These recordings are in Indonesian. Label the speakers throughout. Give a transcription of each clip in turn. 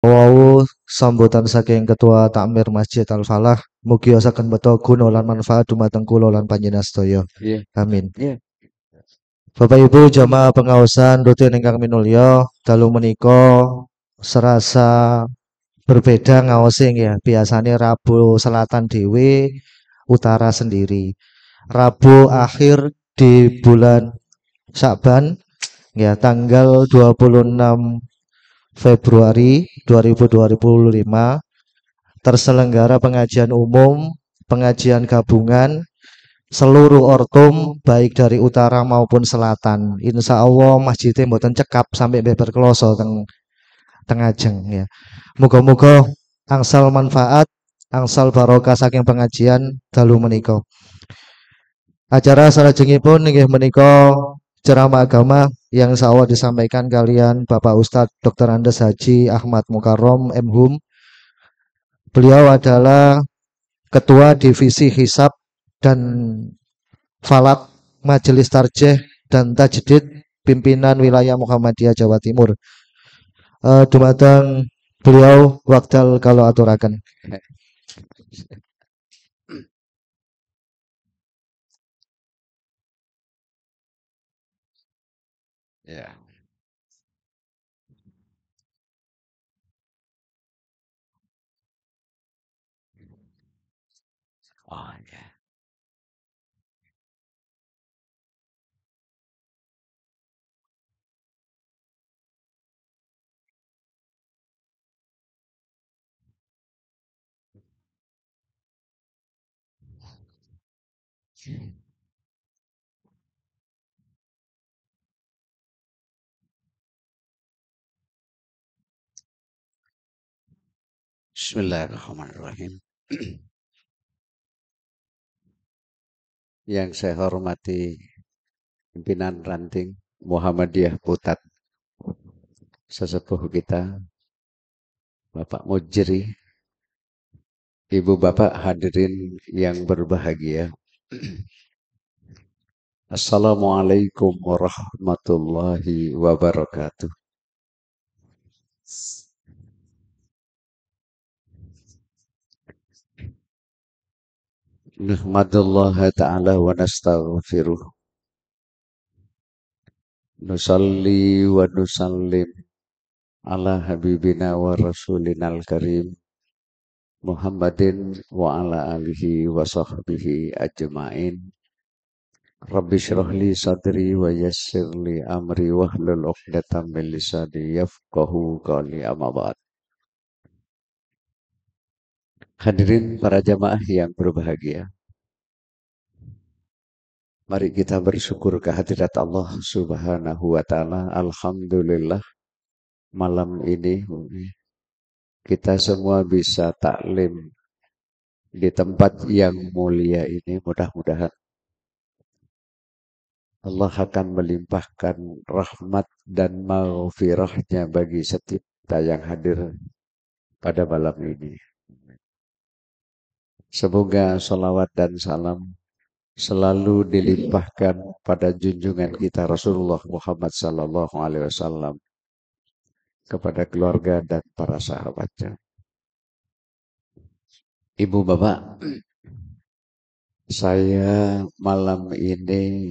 Speaker 1: Wau sambutan saking Ketua Takmir Masjid Al Falah, mugi asaken beto guna lan manfaat dumateng kula lan panjenengan sedaya.
Speaker 2: Iya,
Speaker 1: Amin.
Speaker 2: iya.
Speaker 1: Bapak Ibu jamaah pengaosan rutin ingkang minulya, dalu menika serasa berbeda ngaosing ya. Biasanya Rabu Selatan dhewe, Utara sendiri. Rabu akhir di bulan Syakban ya tanggal 26 Februari 2025 terselenggara pengajian umum, pengajian gabungan seluruh ortum baik dari utara maupun selatan. Insya Allah masjidnya mboten cekap sampai beber kloso teng ajeng ya. Muga-muga angsal manfaat, angsal barokah saking pengajian dalu menika. Acara salajengipun inggih menika ceramah agama yang insya Allah disampaikan kalian Bapak Ustadz Dr. Andes Haji Ahmad Mukarrom MHum. Beliau adalah Ketua Divisi Hisab dan Falak Majelis Tarjih dan Tajdid Pimpinan Wilayah Muhammadiyah Jawa Timur. Dumateng beliau wakdal kalau aturaken.
Speaker 2: Ya. Oh, ya. Bismillahirrahmanirrahim. Yang saya hormati pimpinan ranting Muhammadiyah Putat, sesepuh kita, Bapak Mujri, Ibu Bapak hadirin yang berbahagia. Assalamualaikum warahmatullahi wabarakatuh. Nahmadullah ta'ala wa nastaghfiruh. Nusalli wa nusallim ala habibina wa rasulinal karim Muhammadin wa ala alihi wa sahbihi ajma'in. Rabbi syrah li sadri wa yassir li amri wahlul 'uqdatam min lisani yafqahu qawli, amma ba'd. Hadirin para jamaah yang berbahagia, mari kita bersyukur kehadirat Allah Subhanahu wa ta'ala. Alhamdulillah malam ini kita semua bisa taklim di tempat yang mulia ini. Mudah-mudahan Allah akan melimpahkan rahmat dan maghfirahnya bagi setiap kita yang hadir pada malam ini. Semoga salawat dan salam selalu dilimpahkan pada junjungan kita Rasulullah Muhammad sallallahu alaihi wasallam, kepada keluarga dan para sahabatnya. Ibu bapak, saya malam ini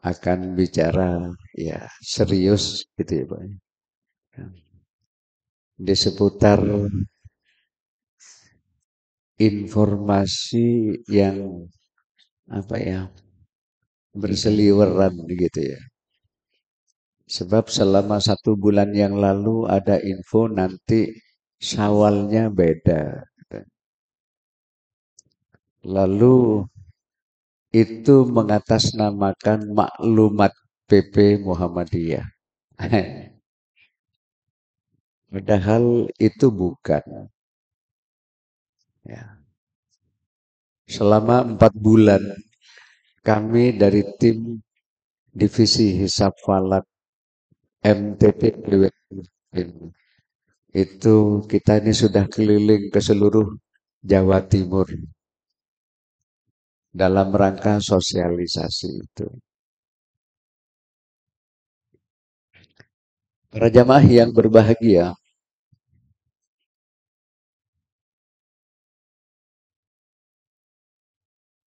Speaker 2: akan bicara ya serius gitu ya Pak, di seputar informasi yang apa ya, berseliweran gitu ya. Sebab selama 1 bulan yang lalu ada info nanti Syawalnya beda. Lalu itu mengatasnamakan maklumat PP Muhammadiyah. Padahal itu bukan. Ya. Selama 4 bulan kami dari tim Divisi Hisab Falak MTP itu kita ini sudah keliling ke seluruh Jawa Timur dalam rangka sosialisasi itu. Para jamaah yang berbahagia,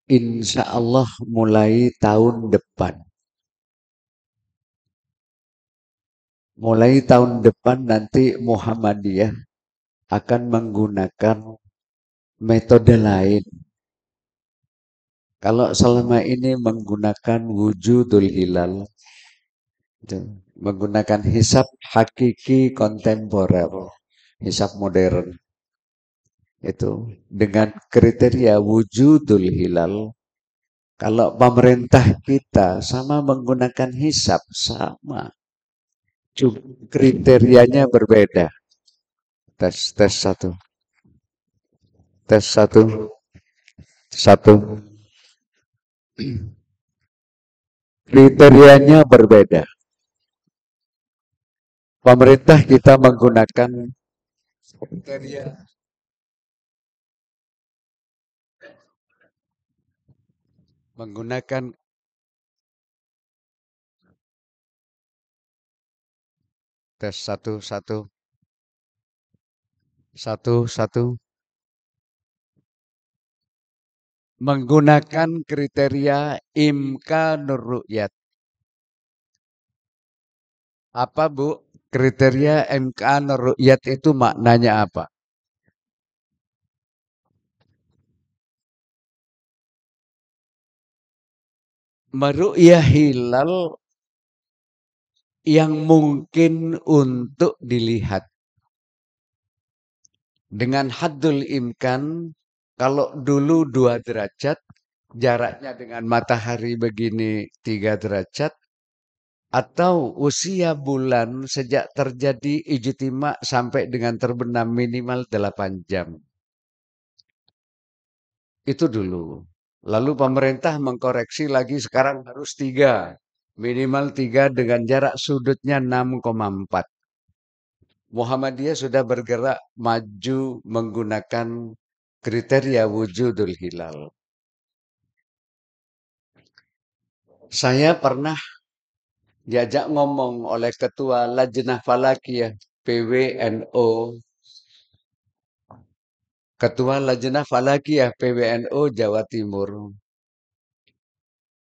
Speaker 2: insya Allah mulai tahun depan. Mulai tahun depan nanti Muhammadiyah akan menggunakan metode lain. Kalau selama ini menggunakan wujudul hilal, menggunakan hisab hakiki kontemporer, hisab modern, itu dengan kriteria wujudul hilal. Kalau pemerintah kita sama menggunakan hisab, sama. Cuma kriterianya berbeda. Tes satu. Tes satu. Satu. Kriterianya berbeda. Pemerintah kita menggunakan kriteria menggunakan tes satu menggunakan kriteria imkanur ru'yat. Apa Bu? Kriteria imkanur ru'yat itu maknanya apa? Meru'yah hilal yang mungkin untuk dilihat. Dengan haddul imkan, kalau dulu 2 derajat, jaraknya dengan matahari begini 3 derajat, atau usia bulan sejak terjadi ijtima sampai dengan terbenam minimal 8 jam. Itu dulu. Lalu pemerintah mengkoreksi lagi sekarang harus 3. Minimal 3 dengan jarak sudutnya 6,4. Muhammadiyah sudah bergerak maju menggunakan kriteria wujudul hilal. Saya pernah diajak ngomong oleh Ketua Lajnah Falakiyah PWNO. Ketua Lajnah Falakiyah PWNO Jawa Timur.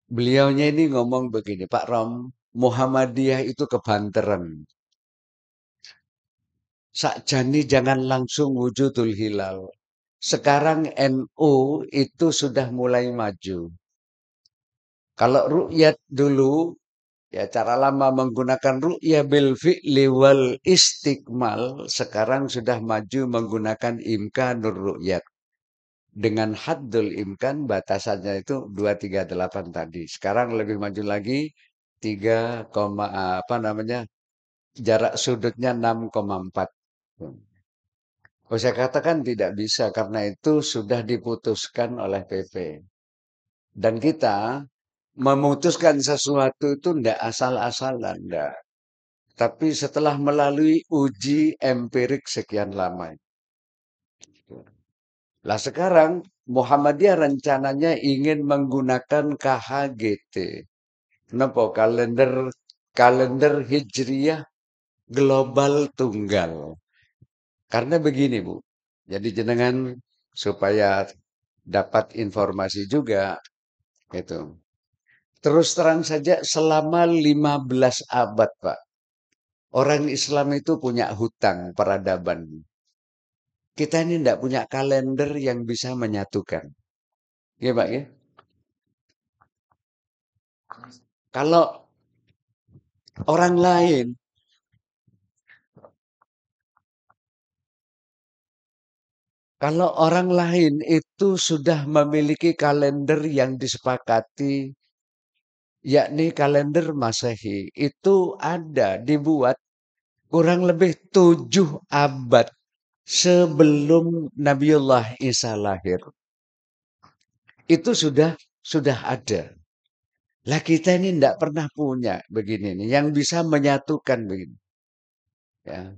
Speaker 2: Beliaunya ini ngomong begini, Pak Rom, Muhammadiyah itu kebanteran. Sakjane jangan langsung wujudul hilal. Sekarang NU itu sudah mulai maju. Kalau ru'yat dulu, ya cara lama menggunakan ru'ya bil fi'li wal istiqmal, sekarang sudah maju menggunakan imkanur ru'yat. Dengan haddul imkan batasannya itu 238 tadi. Sekarang lebih maju lagi 3, apa namanya? Jarak sudutnya 6,4. Oh, saya katakan tidak bisa karena itu sudah diputuskan oleh PP. Dan kita memutuskan sesuatu itu tidak asal-asalan, enggak. Tapi setelah melalui uji empirik sekian lama. Lah sekarang Muhammadiyah rencananya ingin menggunakan KHGT. Kenapa? Kalender Hijriyah global tunggal. Karena begini, Bu. Jadi jenengan supaya dapat informasi juga itu. Terus terang saja selama 15 abad, Pak. Orang Islam itu punya hutang peradaban. Kita ini tidak punya kalender yang bisa menyatukan. Ya, Pak ya. Kalau orang lain itu sudah memiliki kalender yang disepakati, yakni kalender Masehi, itu ada dibuat kurang lebih 7 abad sebelum Nabiullah Isa lahir. Itu sudah ada. Lah kita ini tidak pernah punya begini nih, yang bisa menyatukan begini. Ya.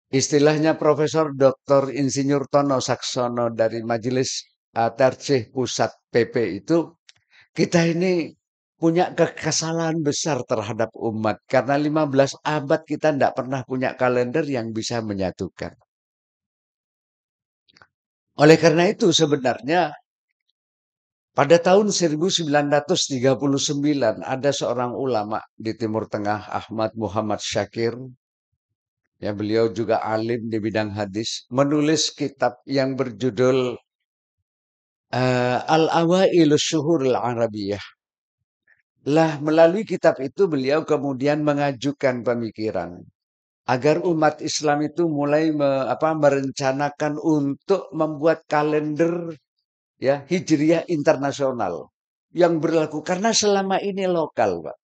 Speaker 2: Istilahnya Profesor Dr. Insinyur Tono Saksono dari Majelis Tercih Pusat PP itu, kita ini punya kesalahan besar terhadap umat. Karena 15 abad kita tidak pernah punya kalender yang bisa menyatukan. Oleh karena itu sebenarnya Pada tahun 1939 ada seorang ulama di Timur Tengah, Ahmad Muhammad Syakir, ya beliau juga alim di bidang hadis, menulis kitab yang berjudul Al-Awailus Syuhuril Arabiyah. Lah melalui kitab itu beliau kemudian mengajukan pemikiran agar umat Islam itu mulai merencanakan untuk membuat kalender ya Hijriah internasional yang berlaku karena selama ini lokal, Pak.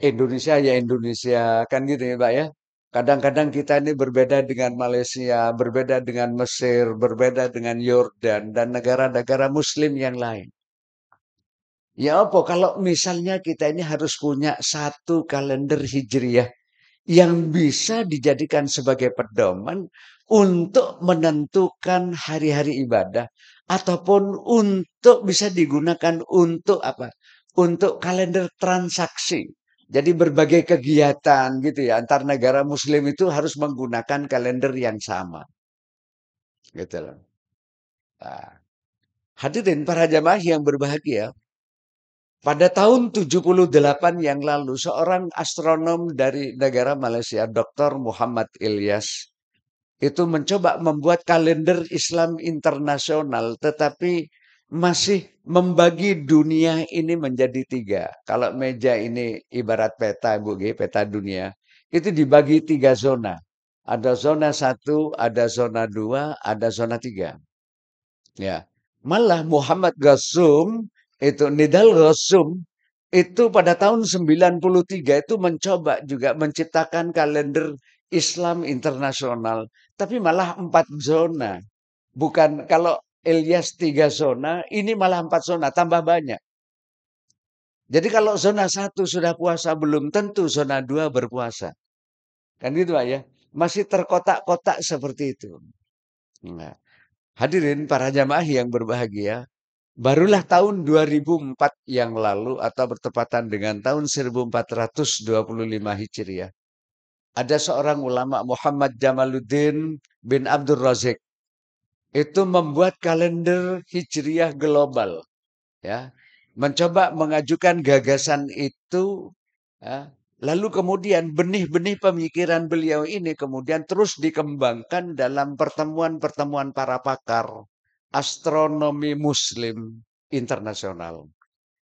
Speaker 2: Indonesia ya Indonesia kan gitu ya, Pak ya. Kadang-kadang kita ini berbeda dengan Malaysia, berbeda dengan Mesir, berbeda dengan Yordan dan negara-negara Muslim yang lain. Ya apa kalau misalnya kita ini harus punya satu kalender Hijriah yang bisa dijadikan sebagai pedoman untuk menentukan hari-hari ibadah ataupun untuk bisa digunakan untuk apa? Untuk kalender transaksi. Jadi berbagai kegiatan gitu ya antar negara muslim itu harus menggunakan kalender yang sama. Gitu loh. Nah, hadirin para jamaah yang berbahagia, pada tahun 78 yang lalu seorang astronom dari negara Malaysia, Dr. Muhammad Ilyas, itu mencoba membuat kalender Islam internasional, tetapi masih membagi dunia ini menjadi tiga. Kalau meja ini ibarat peta, Bu G, peta dunia, itu dibagi tiga zona. Ada zona satu, ada zona dua, ada zona tiga. Ya, malah Muhammad Ghazum itu Nidal Ghazum itu pada tahun 93 itu mencoba juga menciptakan kalender Islam internasional, tapi malah 4 zona. Bukan kalau Ilyas 3 zona, ini malah 4 zona, tambah banyak. Jadi kalau zona satu sudah puasa, belum tentu zona 2 berpuasa. Kan gitu Pak ya. Masih terkotak-kotak seperti itu. Nah, hadirin para jamaah yang berbahagia, barulah tahun 2004 yang lalu atau bertepatan dengan tahun 1425 Hijriah. Ada seorang ulama Muhammad Jamaluddin bin Abdul Razik itu membuat kalender Hijriah global, ya, mencoba mengajukan gagasan itu, ya. Lalu kemudian benih-benih pemikiran beliau ini kemudian terus dikembangkan dalam pertemuan-pertemuan para pakar astronomi Muslim internasional.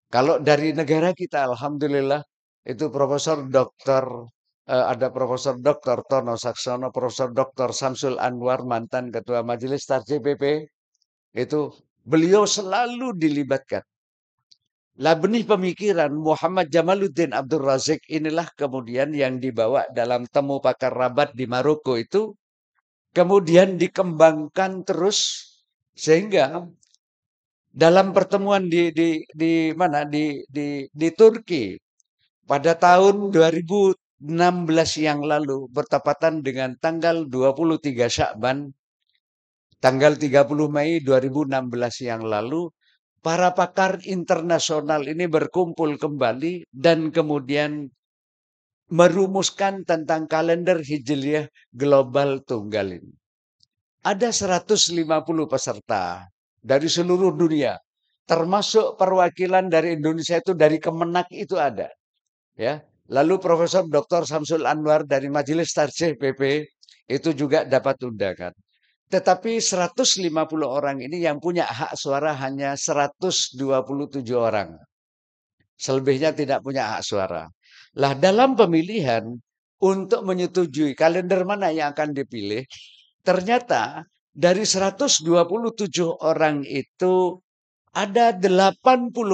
Speaker 2: Kalau dari negara kita, alhamdulillah itu Profesor Doktor ada Profesor Doktor Tono Saksono, Profesor Doktor Samsul Anwar, mantan Ketua Majelis Tarjih PP, itu beliau selalu dilibatkan. Lah benih pemikiran Muhammad Jamaluddin Abdul Razik inilah kemudian yang dibawa dalam temu pakar Rabat di Maroko itu, kemudian dikembangkan terus sehingga dalam pertemuan di mana di Turki pada tahun 2016 yang lalu bertepatan dengan tanggal 23 Syakban, tanggal 30 Mei 2016 yang lalu, para pakar internasional ini berkumpul kembali dan kemudian merumuskan tentang kalender Hijriah global tunggal ini. Ada 150 peserta dari seluruh dunia, termasuk perwakilan dari Indonesia itu dari Kemenak itu ada. Ya, lalu Profesor Dr. Samsul Anwar dari Majelis Tarjih PP itu juga dapat undangan. Tetapi 150 orang ini yang punya hak suara hanya 127 orang. Selebihnya tidak punya hak suara. Lah dalam pemilihan untuk menyetujui kalender mana yang akan dipilih, ternyata dari 127 orang itu ada 80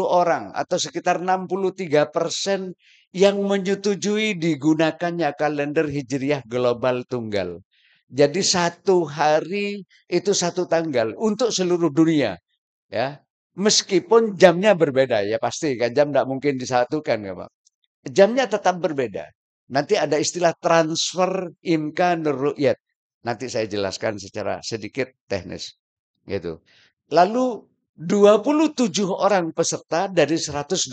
Speaker 2: orang atau sekitar 63% yang menyetujui digunakannya kalender Hijriah global tunggal. Jadi satu hari itu satu tanggal untuk seluruh dunia, ya. Meskipun jamnya berbeda, ya pasti kan jam tidak mungkin disatukan, ya Pak. Jamnya tetap berbeda. Nanti ada istilah transfer imkan ru'yat. Nanti saya jelaskan secara sedikit teknis, gitu. Lalu 27 orang peserta dari 127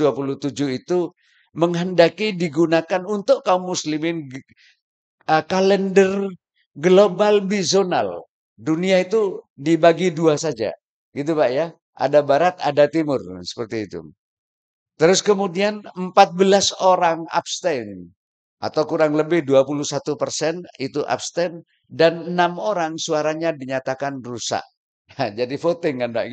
Speaker 2: itu menghendaki digunakan untuk kaum muslimin kalender global bizonal. Dunia itu dibagi dua saja. Gitu Pak ya. ada barat, ada timur, seperti itu. Terus kemudian 14 orang abstain atau kurang lebih 21% itu abstain dan 6 orang suaranya dinyatakan rusak. Nah, jadi voting kan, Pak?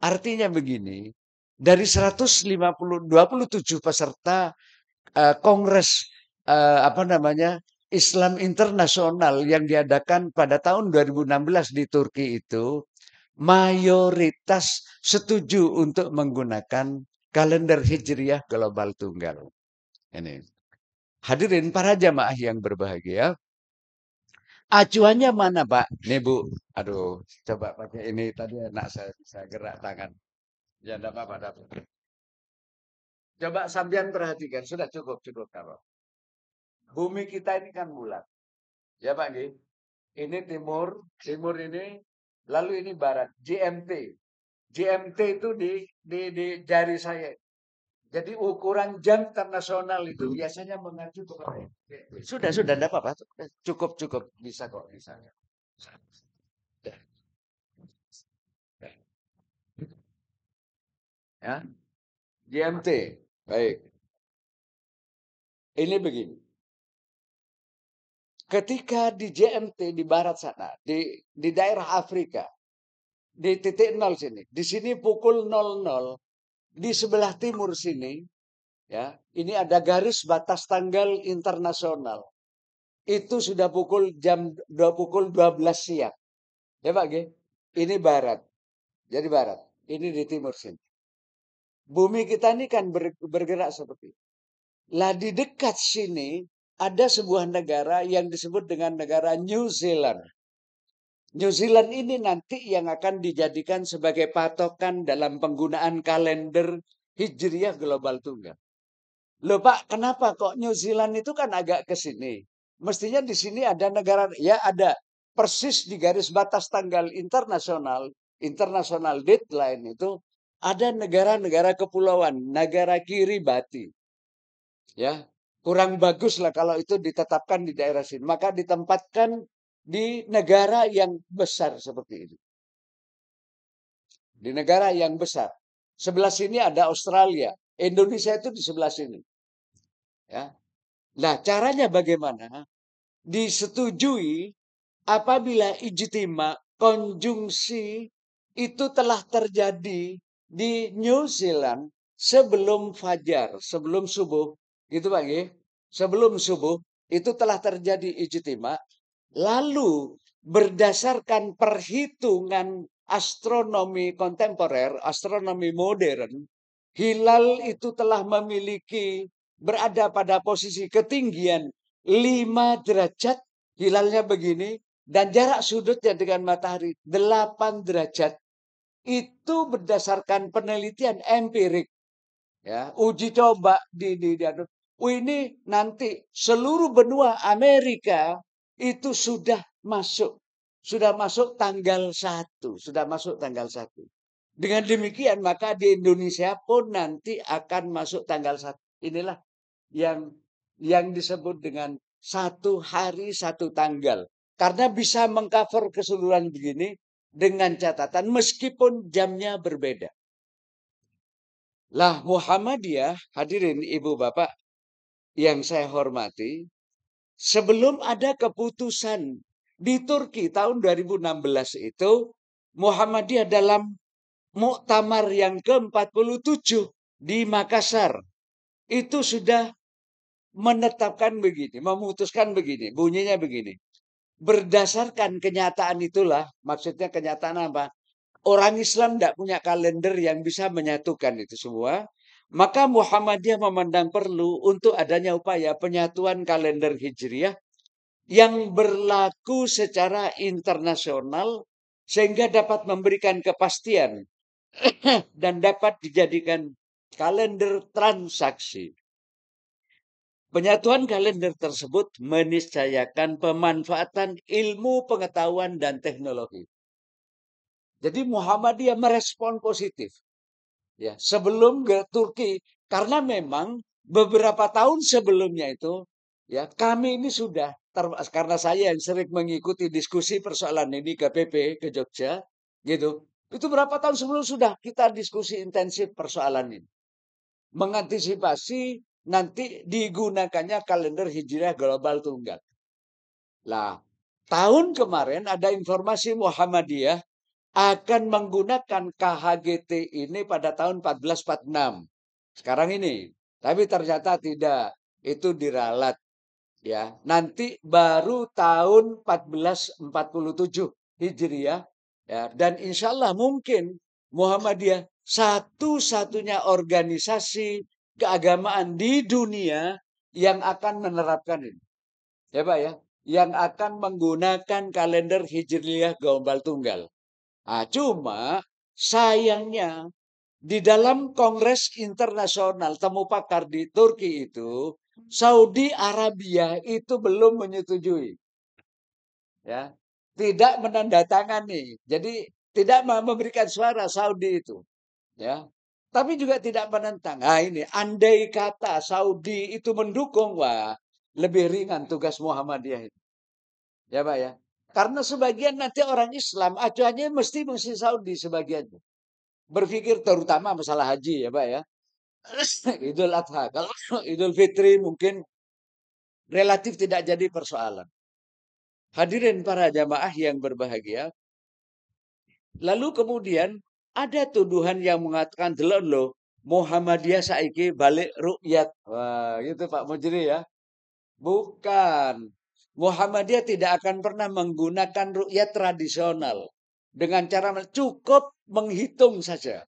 Speaker 2: Artinya begini, dari 27 peserta Kongres apa namanya Islam Internasional yang diadakan pada tahun 2016 di Turki itu, mayoritas setuju untuk menggunakan kalender Hijriah global tunggal. Ini. Hadirin para jamaah yang berbahagia, acuannya mana, Pak? Nih, Bu. Aduh, coba pakai ini tadi enak saya gerak tangan. Ya, enggak apa-apa, enggak apa-apa. Coba sambian perhatikan, sudah cukup kalau. Bumi kita ini kan bulat. Ya, Pak nggih. Ini timur ini, lalu ini barat, GMT. GMT itu di jari saya. Jadi ukuran jam internasional itu biasanya mengacu kepada sudah enggak apa-apa. Cukup bisa kok bisa. Ya, GMT. Baik. Ini begini. Ketika di GMT di barat sana, di daerah Afrika, di titik nol sini, di sini pukul 00, di sebelah timur sini, ya, ini ada garis batas tanggal internasional. Itu sudah pukul 12 siang. Ya Pak, G? Ini barat. Jadi barat. Ini di timur sini. Bumi kita ini kan bergerak seperti itu. Lah di dekat sini ada sebuah negara yang disebut dengan negara New Zealand. New Zealand ini nanti yang akan dijadikan sebagai patokan dalam penggunaan kalender Hijriah global tunggal. Loh Pak, kenapa kok New Zealand itu kan agak ke sini? Mestinya di sini ada negara, ya ada persis di garis batas tanggal internasional deadline itu ada negara-negara kepulauan, negara Kiribati. Ya, kurang bagus lah kalau itu ditetapkan di daerah sini. Maka ditempatkan di negara yang besar seperti ini. Di negara yang besar. Sebelah sini ada Australia. Indonesia itu di sebelah sini. Ya. Nah, caranya bagaimana? Disetujui apabila ijtima konjungsi itu telah terjadi di New Zealand sebelum fajar, sebelum subuh, gitu Pak G. Sebelum subuh itu telah terjadi ijtima, lalu berdasarkan perhitungan astronomi kontemporer, astronomi modern, hilal itu telah memiliki berada pada posisi ketinggian 5 derajat, hilalnya begini, dan jarak sudutnya dengan matahari 8 derajat. Itu berdasarkan penelitian empirik. Ya, uji coba ini nanti seluruh benua Amerika itu sudah masuk tanggal 1, sudah masuk tanggal 1. Dengan demikian maka di Indonesia pun nanti akan masuk tanggal 1. Inilah yang disebut dengan 1 hari 1 tanggal. Karena bisa mengcover keseluruhan begini dengan catatan meskipun jamnya berbeda. Lah Muhammadiyah, hadirin ibu bapak yang saya hormati, sebelum ada keputusan di Turki tahun 2016 itu, Muhammadiyah dalam muktamar yang ke-47 di Makassar, itu sudah menetapkan begini, memutuskan begini, bunyinya begini. Berdasarkan kenyataan itulah, maksudnya kenyataan apa? Orang Islam tidak punya kalender yang bisa menyatukan itu semua. Maka Muhammadiyah memandang perlu untuk adanya upaya penyatuan kalender Hijriah yang berlaku secara internasional sehingga dapat memberikan kepastian dan dapat dijadikan kalender transaksi. Penyatuan kalender tersebut meniscayakan pemanfaatan ilmu pengetahuan dan teknologi. Jadi Muhammadiyah merespon positif. Ya, sebelum ke Turki, karena memang beberapa tahun sebelumnya itu, ya kami ini sudah karena saya yang sering mengikuti diskusi persoalan ini ke PP ke Jogja, gitu. Itu berapa tahun sebelum sudah kita diskusi intensif persoalan ini. Mengantisipasi nanti digunakannya kalender Hijriah global tunggal. Lah, tahun kemarin ada informasi Muhammadiyah akan menggunakan KHGT ini pada tahun 1446. Sekarang ini. Tapi ternyata tidak. Itu diralat. Ya, nanti baru tahun 1447 Hijriah. Ya, dan insya Allah mungkin Muhammadiyah satu-satunya organisasi keagamaan di dunia yang akan menerapkan ini. Ya Pak ya, yang akan menggunakan kalender Hijriah Global Tunggal. Nah, cuma sayangnya di dalam Kongres Internasional Temu Pakar di Turki itu, Saudi Arabia itu belum menyetujui. Ya, tidak menandatangani. Jadi tidak memberikan suara Saudi itu. Ya. Tapi juga tidak menentang. Nah ini, andai kata Saudi itu mendukung, wah, lebih ringan tugas Muhammadiyah itu. Ya Pak ya. Karena sebagian nanti orang Islam acuannya mesti Saudi sebagian. Berpikir terutama masalah haji ya Pak ya. Idul Adha. Kalau Idul Fitri mungkin relatif tidak jadi persoalan. Hadirin para jamaah yang berbahagia. Lalu kemudian ada tuduhan yang mengatakan delok lo Muhammadiyah saiki balik rukyat. Wah, gitu Pak Mujri ya. Bukan. Muhammadiyah tidak akan pernah menggunakan rukyat tradisional. Dengan cara cukup menghitung saja.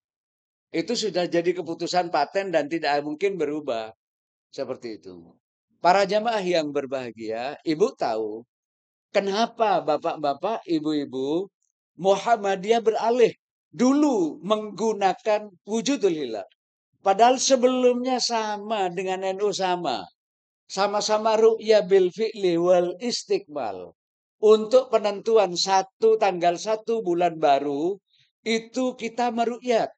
Speaker 2: Itu sudah jadi keputusan paten dan tidak mungkin berubah. Seperti itu. Para jamaah yang berbahagia, Ibu tahu kenapa bapak-bapak, ibu-ibu Muhammadiyah beralih dulu menggunakan wujudul hilal. Padahal sebelumnya sama dengan NU sama. Sama-sama ru'ya bil fi'li wal istiqbal. Untuk penentuan tanggal 1 bulan baru, itu kita meru'yat.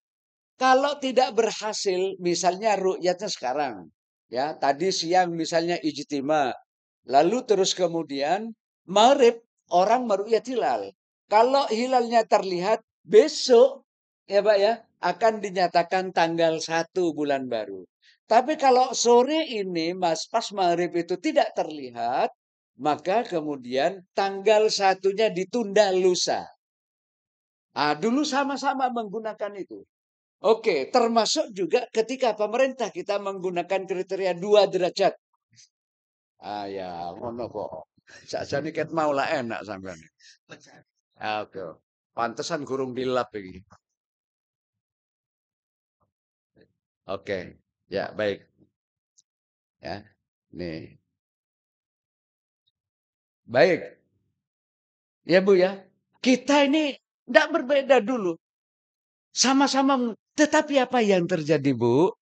Speaker 2: Kalau tidak berhasil, misalnya ru'yatnya sekarang. Ya, tadi siang misalnya ijtima. Lalu terus kemudian, maghrib orang meru'yat hilal. Kalau hilalnya terlihat, besok ya Pak ya, akan dinyatakan tanggal 1 bulan baru. Tapi kalau sore ini Mas pas maghrib itu tidak terlihat, maka kemudian tanggal 1-nya ditunda lusa. Ah, dulu sama-sama menggunakan itu. Oke, termasuk juga ketika pemerintah kita menggunakan kriteria 2 derajat. Ah ya, ngono kok. Sakjane ket mau lah enak sampean. Ah, oke. Pantesan gurung dilap iki. Oke. Ya, baik. Ya. Nih. Baik. Ya, Bu ya. Kita ini tidak berbeda dulu. Sama-sama, tetapi apa yang terjadi, Bu?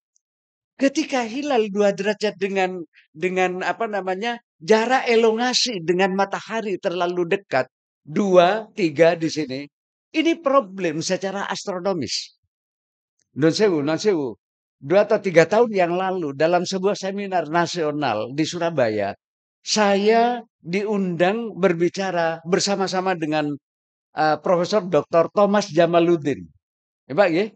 Speaker 2: Ketika hilal 2 derajat dengan apa namanya? Jarak elongasi dengan matahari terlalu dekat, 2, 3 di sini. Ini problem secara astronomis. Non sewu. 2 atau 3 tahun yang lalu dalam sebuah seminar nasional di Surabaya, saya diundang berbicara bersama-sama dengan Profesor Dr. Thomas Jamaluddin. Ya, Pak, ya?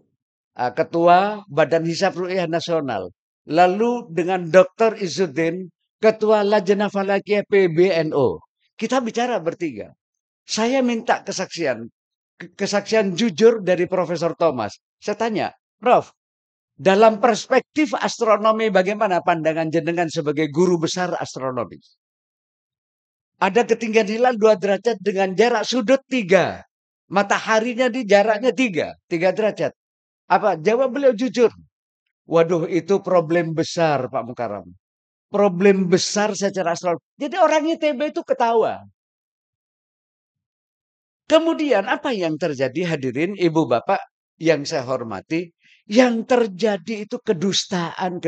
Speaker 2: Ketua Badan Hisab Ru'yah Nasional. Lalu dengan Dr. Izzuddin, Ketua Lajnah Falakiyah PBNO. Kita bicara bertiga. Saya minta kesaksian jujur dari Profesor Thomas. Saya tanya, Prof, dalam perspektif astronomi bagaimana pandangan jenengan sebagai guru besar astronomi? Ada ketinggian hilal 2 derajat dengan jarak sudut 3. Mataharinya di jaraknya 3 derajat. Apa? Jawab beliau jujur. Waduh, itu problem besar, Pak Mukarram. Problem besar secara astronomi. Jadi orang ITB itu ketawa. Kemudian apa yang terjadi, hadirin ibu bapak yang saya hormati? Yang terjadi itu kedustaan.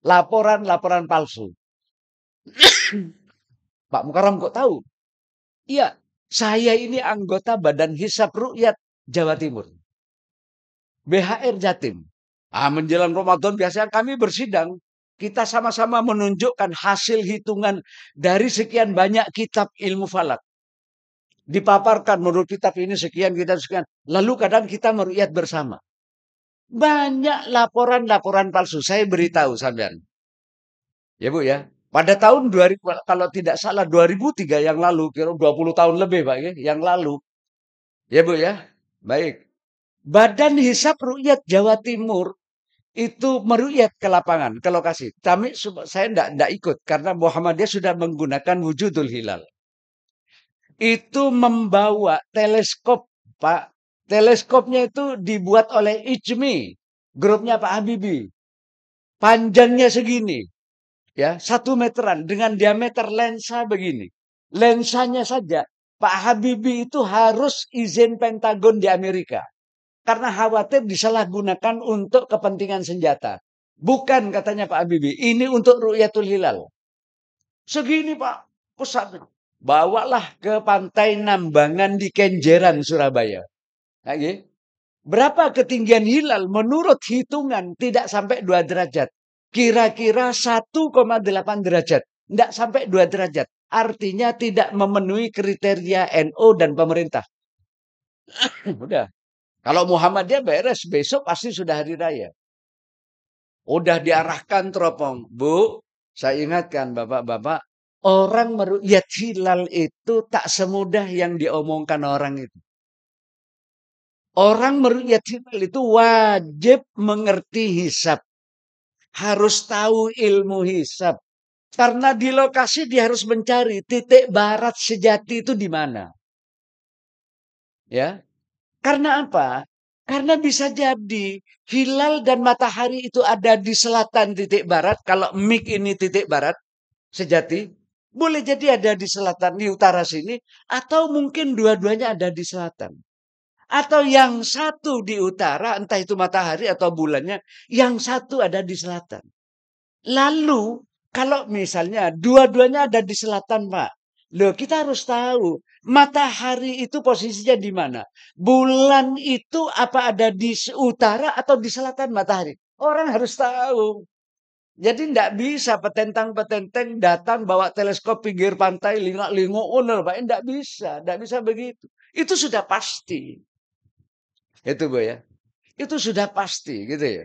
Speaker 2: Laporan palsu. Pak Mukarram kok tahu? Iya, saya ini anggota Badan Hisab Rukyat Jawa Timur. BHR Jatim. Menjelang Ramadan biasanya kami bersidang. Kita sama-sama menunjukkan hasil hitungan dari sekian banyak kitab ilmu falak. dipaparkan menurut kitab ini sekian, kita sekian. Lalu kadang kita meru'yat bersama. Banyak laporan-laporan palsu. Saya beritahu sampean. Ya Bu ya. Pada tahun 2000, kalau tidak salah 2003 yang lalu, kira 20 tahun lebih Pak ya, yang lalu. Ya Bu ya. Baik. Badan Hisab Ru'yat Jawa Timur itu meru'yat ke lapangan, ke lokasi. Tapi saya tidak ikut karena Muhammadiyah sudah menggunakan wujudul hilal. Itu membawa teleskop, Pak. Teleskopnya itu dibuat oleh IJMI, grupnya Pak Habibie. Panjangnya segini, ya 1 meteran dengan diameter lensa begini. Lensanya saja Pak Habibie itu harus izin Pentagon di Amerika. Karena khawatir disalahgunakan untuk kepentingan senjata. Bukan katanya Pak Habibie, ini untuk Ru'yatul Hilal. Segini Pak, pusat. Bawalah ke pantai Nambangan di Kenjeran, Surabaya. Lagi. Berapa ketinggian hilal menurut hitungan tidak sampai 2 derajat. Kira-kira 1,8 derajat. Tidak sampai 2 derajat. Artinya tidak memenuhi kriteria NU dan pemerintah. Udah. Kalau Muhammadiyah beres, besok pasti sudah hari raya. Udah diarahkan teropong. Bu, saya ingatkan bapak-bapak, orang meru'yat hilal itu tak semudah yang diomongkan orang itu. Orang meru'yat hilal itu wajib mengerti hisab. Harus tahu ilmu hisab. Karena di lokasi dia harus mencari titik barat sejati itu di mana. Ya. Karena apa? Karena bisa jadi hilal dan matahari itu ada di selatan titik barat. Kalau mik ini titik barat sejati, boleh jadi ada di selatan, di utara sini. Atau mungkin dua-duanya ada di selatan. Atau yang satu di utara, entah itu matahari atau bulannya, yang satu ada di selatan. Lalu, kalau misalnya dua-duanya ada di selatan, Pak. Loh, kita harus tahu, matahari itu posisinya di mana? Bulan itu apa ada di utara atau di selatan matahari? Orang harus tahu. Jadi tidak bisa petentang-petenteng datang bawa teleskop pinggir pantai, lingok-lingok, Pak. Tidak bisa begitu. Itu sudah pasti. Itu Bu ya. Itu sudah pasti gitu ya.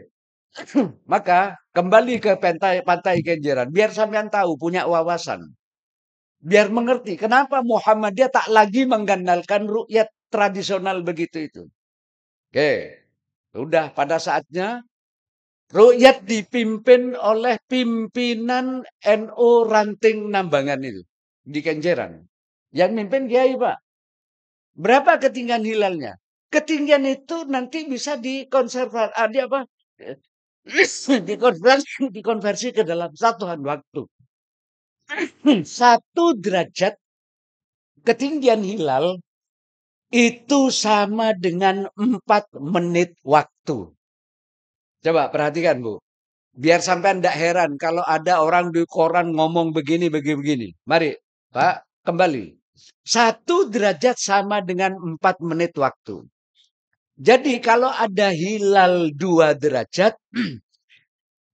Speaker 2: Maka kembali ke pantai Kenjeran biar sampean tahu punya wawasan. Biar mengerti kenapa Muhammadiyah tak lagi mengandalkan ru'yat tradisional begitu itu. Oke. Udah pada saatnya ru'yat dipimpin oleh pimpinan NU Ranting Nambangan itu di Kenjeran. Yang mimpin Kiai Pak. Berapa ketinggian hilalnya? Ketinggian itu nanti bisa dikonversi dikonversi ke dalam satuan waktu. 1 derajat ketinggian hilal itu sama dengan 4 menit waktu. Coba perhatikan Bu. Biar sampai tidak heran kalau ada orang di koran ngomong begini. Mari Pak, kembali. 1 derajat sama dengan 4 menit waktu. Jadi kalau ada hilal 2 derajat,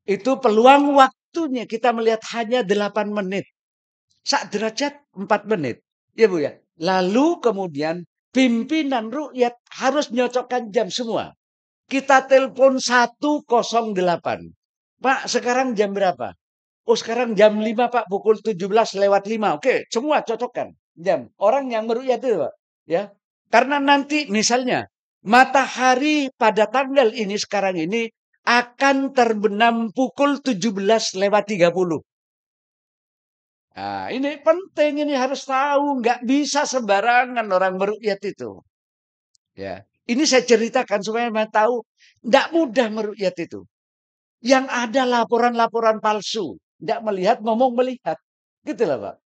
Speaker 2: itu peluang waktunya kita melihat hanya 8 menit. 1 derajat 4 menit. Ya Bu ya. Lalu kemudian pimpinan ru'yat harus nyocokkan jam semua. Kita telepon 108. Pak, sekarang jam berapa? Oh, sekarang jam 5, Pak, pukul 17:05. Oke, semua cocokkan jam. Orang yang meru'yat itu, Pak. Ya. Karena nanti misalnya matahari pada tanggal ini sekarang ini akan terbenam pukul 17:30. Nah, ini penting, ini harus tahu, nggak bisa sembarangan orang meru'yat itu. Ya, ini saya ceritakan supaya Anda tahu, nggak mudah meru'yat itu. Yang ada laporan-laporan palsu, nggak melihat, ngomong melihat, gitulah Pak.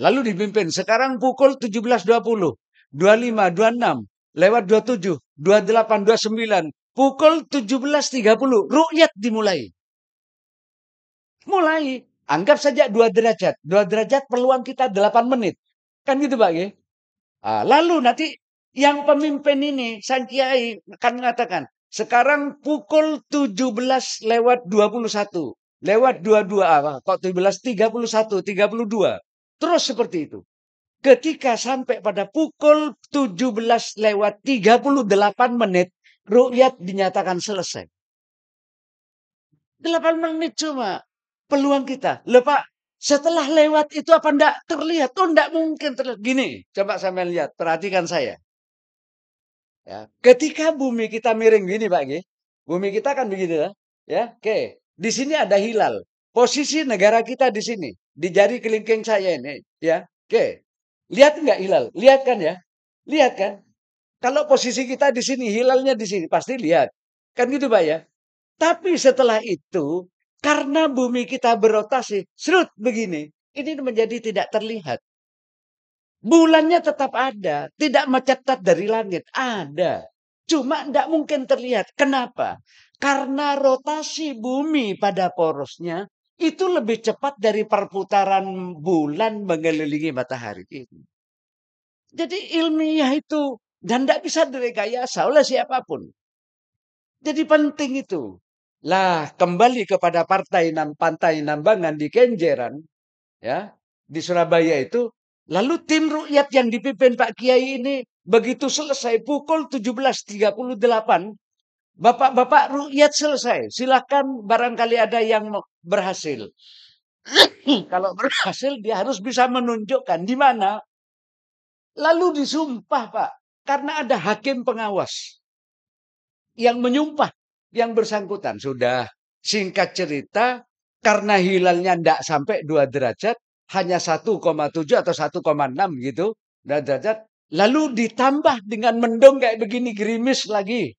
Speaker 2: Lalu dipimpin sekarang pukul 17:20, 25, 26, lewat 27, 28, 29, pukul 17:30, ru'yat dimulai. Mulai. Anggap saja 2 derajat. 2 derajat peluang kita 8 menit. Kan gitu Pak ya? Lalu nanti yang pemimpin ini, Sang Kiai akan mengatakan, sekarang pukul 17:21. Lewat 22, kok 17:31, 32. Terus seperti itu.
Speaker 3: Ketika sampai pada pukul 17:38, ruqyat dinyatakan selesai. 8 menit cuma peluang kita. Loh Pak, setelah lewat itu apa enggak terlihat? Oh enggak mungkin terlihat. Gini, coba sampai lihat, perhatikan saya. Ya, ketika bumi kita miring gini Pak, bumi kita kan begitu ya. Oke, di sini ada hilal. Posisi negara kita di sini, di jari kelingking saya ini, ya. Oke. Lihat enggak hilal? Lihat kan ya? Lihat kan? Kalau posisi kita di sini, hilalnya di sini, pasti lihat. Kan gitu Pak ya? Tapi setelah itu, karena bumi kita berotasi, serut begini, ini menjadi tidak terlihat. Bulannya tetap ada, tidak mencetat dari langit, ada. Cuma tidak mungkin terlihat. Kenapa? Karena rotasi bumi pada porosnya itu lebih cepat dari perputaran bulan mengelilingi matahari. Jadi ilmiah itu dan tidak bisa direkayasa oleh siapapun. Jadi penting itu. Lah kembali kepada Pantai Nambangan di Kenjeran, ya di Surabaya itu. Lalu tim rukyat yang dipimpin Pak Kiai ini begitu selesai pukul 17:38, bapak-bapak rukyat selesai. Silakan barangkali ada yang berhasil. Kalau berhasil dia harus bisa menunjukkan di mana. Lalu disumpah Pak, karena ada hakim pengawas yang menyumpah yang bersangkutan. Sudah singkat cerita, karena hilalnya tidak sampai 2 derajat, hanya 1,7 atau 1,6 gitu derajat. Lalu ditambah dengan mendung kayak begini, gerimis lagi.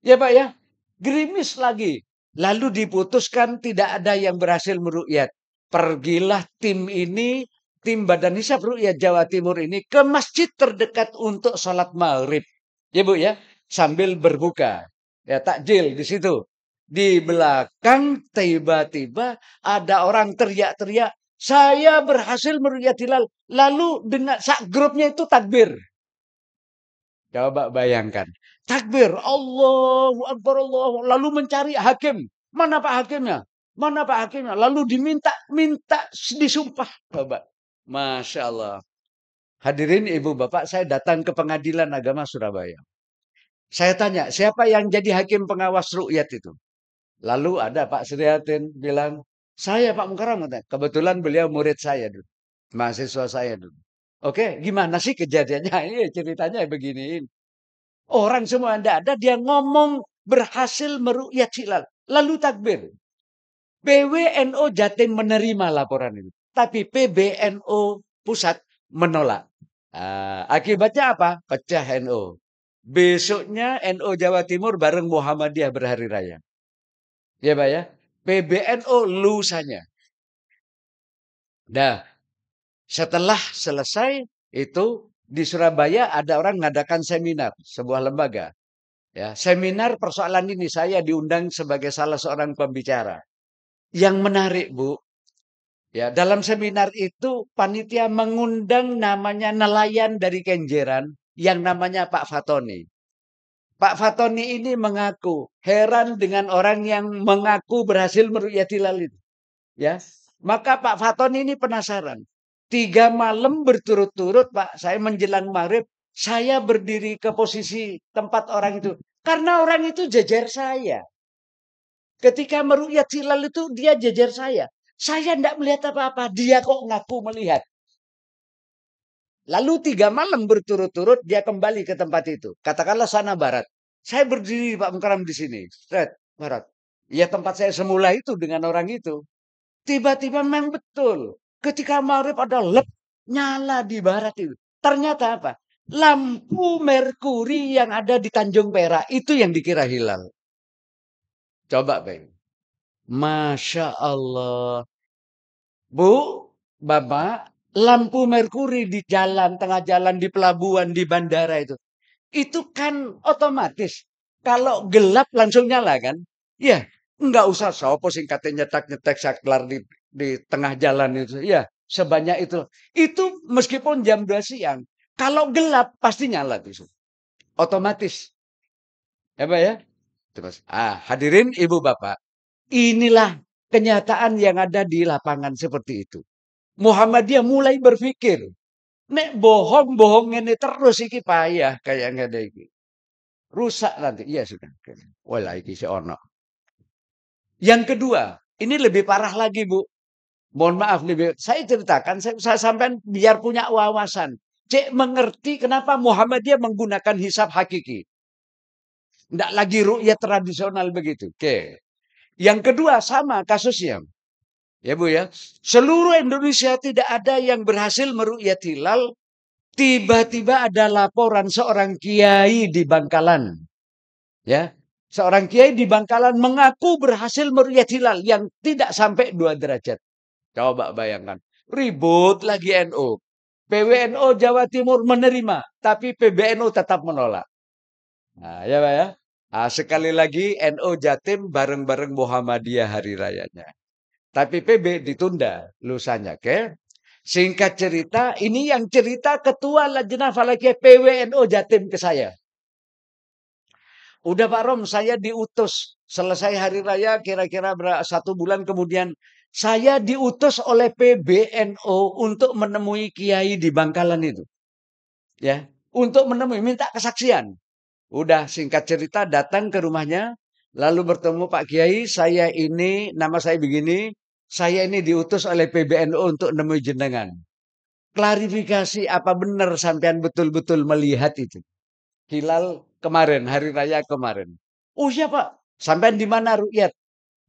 Speaker 3: Ya Pak ya, gerimis lagi. Lalu diputuskan tidak ada yang berhasil meruqyat. Pergilah tim ini, tim Badan Hisab Ruqyat Jawa Timur ini ke masjid terdekat untuk sholat maghrib. Ya Bu ya, sambil berbuka. Ya takjil di situ. Di belakang tiba-tiba ada orang teriak-teriak, saya berhasil meruqyat hilal. Lalu dengan sak grupnya itu takbir. Coba bayangkan. Takbir. Allahu Akbar, Allah. Lalu mencari hakim. Mana Pak hakimnya? Mana Pak hakimnya? Lalu minta disumpah. Coba. Masya Allah. Hadirin ibu bapak, saya datang ke Pengadilan Agama Surabaya. Saya tanya, siapa yang jadi hakim pengawas rukyat itu? Lalu ada Pak Sriatin bilang, saya Pak Mukarram. Kebetulan beliau murid saya dulu. Mahasiswa saya dulu. Oke, gimana sih kejadiannya? Ini ceritanya begini. Orang semua tidak ada, dia ngomong berhasil meruqyat hilal. Lalu takbir. PWNO Jatim menerima laporan itu. Tapi PBNO pusat menolak. Akibatnya apa? Pecah NO. Besoknya NO Jawa Timur bareng Muhammadiyah berhari raya. Ya Pak ya. PBNO lusanya. Nah, setelah selesai itu di Surabaya ada orang mengadakan seminar, sebuah lembaga. Ya, seminar persoalan ini saya diundang sebagai salah seorang pembicara. Yang menarik, Bu, ya dalam seminar itu panitia mengundang namanya nelayan dari Kenjeran yang namanya Pak Fatoni. Pak Fatoni ini mengaku heran dengan orang yang mengaku berhasil meruqyat hilal itu. Ya, maka Pak Fatoni ini penasaran. 3 malam berturut-turut Pak, saya menjelang maghrib, saya berdiri ke posisi tempat orang itu. Karena orang itu jejer saya. Ketika meruqyat hilal itu dia jejer saya. Saya tidak melihat apa-apa. Dia kok ngaku melihat. Lalu 3 malam berturut-turut dia kembali ke tempat itu. Katakanlah sana barat. Saya berdiri Pak Mukarram di sini. Barat. Ya tempat saya semula itu dengan orang itu. Tiba-tiba memang betul. Ketika maghrib ada lep nyala di barat itu. Ternyata apa? Lampu merkuri yang ada di Tanjung Perak itu yang dikira hilal. Coba Bang. Masya Allah. Bu, Bapak, lampu merkuri di jalan, tengah jalan, di pelabuhan, di bandara itu. Itu kan otomatis. Kalau gelap langsung nyala kan? Ya, enggak usah sopo sing katanya nyetak-nyetak saklar di tengah jalan itu. Ya, sebanyak itu. Itu meskipun jam 2 siang. Kalau gelap pasti nyala itu. Otomatis. Ya Pak ya? Hadirin ibu bapak. Inilah kenyataan yang ada di lapangan seperti itu. Muhammadiyah mulai berpikir. Nek bohong ini terus iki payah kayak ngene iki. Rusak nanti. Iya sudah. Walah iki si ono. Yang kedua, ini lebih parah lagi, Bu. Mohon maaf nih, saya ceritakan, saya sampai biar punya wawasan. Cek mengerti kenapa Muhammadiyah menggunakan hisab hakiki. Tidak lagi ru'yat tradisional begitu. Oke. Yang kedua sama kasusnya. Ya Bu ya. Seluruh Indonesia tidak ada yang berhasil meru'yat hilal. Tiba-tiba ada laporan seorang kiai di Bangkalan. Ya. Seorang kiai di Bangkalan mengaku berhasil meru'yat hilal yang tidak sampai 2 derajat. Coba bayangkan. Ribut lagi NU. PWNU Jawa Timur menerima, tapi PBNU tetap menolak. Nah, ya Pak ya. Nah, sekali lagi NU Jatim bareng-bareng Muhammadiyah hari rayanya. Tapi PB ditunda lusanya, oke? Singkat cerita, ini yang cerita Ketua Lajnah Falakiyah PWNU Jatim ke saya. Udah Pak Rom, saya diutus. Selesai hari raya kira-kira 1 bulan kemudian. Saya diutus oleh PBNU untuk menemui Kiai di Bangkalan itu. Ya, untuk menemui, minta kesaksian. Udah singkat cerita datang ke rumahnya. Lalu bertemu Pak Kiai, saya ini, nama saya begini. Saya ini diutus oleh PBNU untuk menemui jenengan. Klarifikasi apa benar sampean betul-betul melihat itu. Hilal kemarin, hari raya kemarin. Oh iya Pak, sampai di mana ru'yat?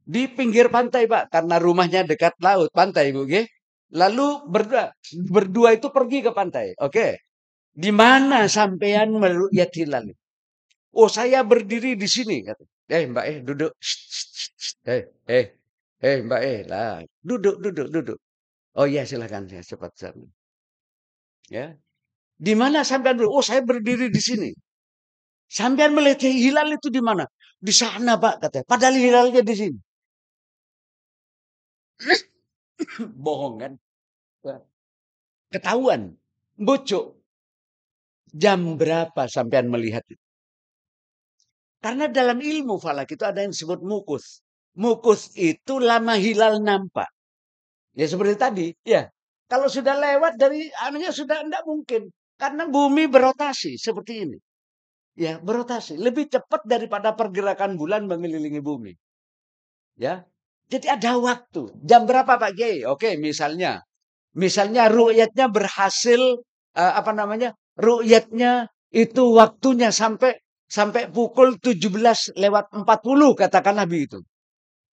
Speaker 3: Di pinggir pantai Pak, karena rumahnya dekat laut, pantai Bu. Okay? Lalu berdua itu pergi ke pantai. Oke. Di mana sampean meru'yat hilal? Oh saya berdiri di sini. Kata. Mbak duduk. Mbak lah. Duduk. Oh iya silakan ya cepat. Ya. Di mana sampean? Oh saya berdiri di sini. Sampean melihat hilal itu di mana? Di sana Pak katanya. Padahal hilalnya di sini. Bohong kan? Ketahuan. Bocok. Jam berapa sampean melihat itu? Karena dalam ilmu falak itu ada yang disebut mukus. Mukus itu lama hilal nampak. Ya seperti tadi. Ya. Kalau sudah lewat dari anunya sudah tidak mungkin. Karena bumi berotasi seperti ini. Ya berotasi. Lebih cepat daripada pergerakan bulan mengelilingi bumi. Ya. Jadi ada waktu. Jam berapa Pak Kiai? Oke misalnya. Misalnya ru'yatnya berhasil. Ru'yatnya itu waktunya sampai pukul 17:40 katakanlah begitu.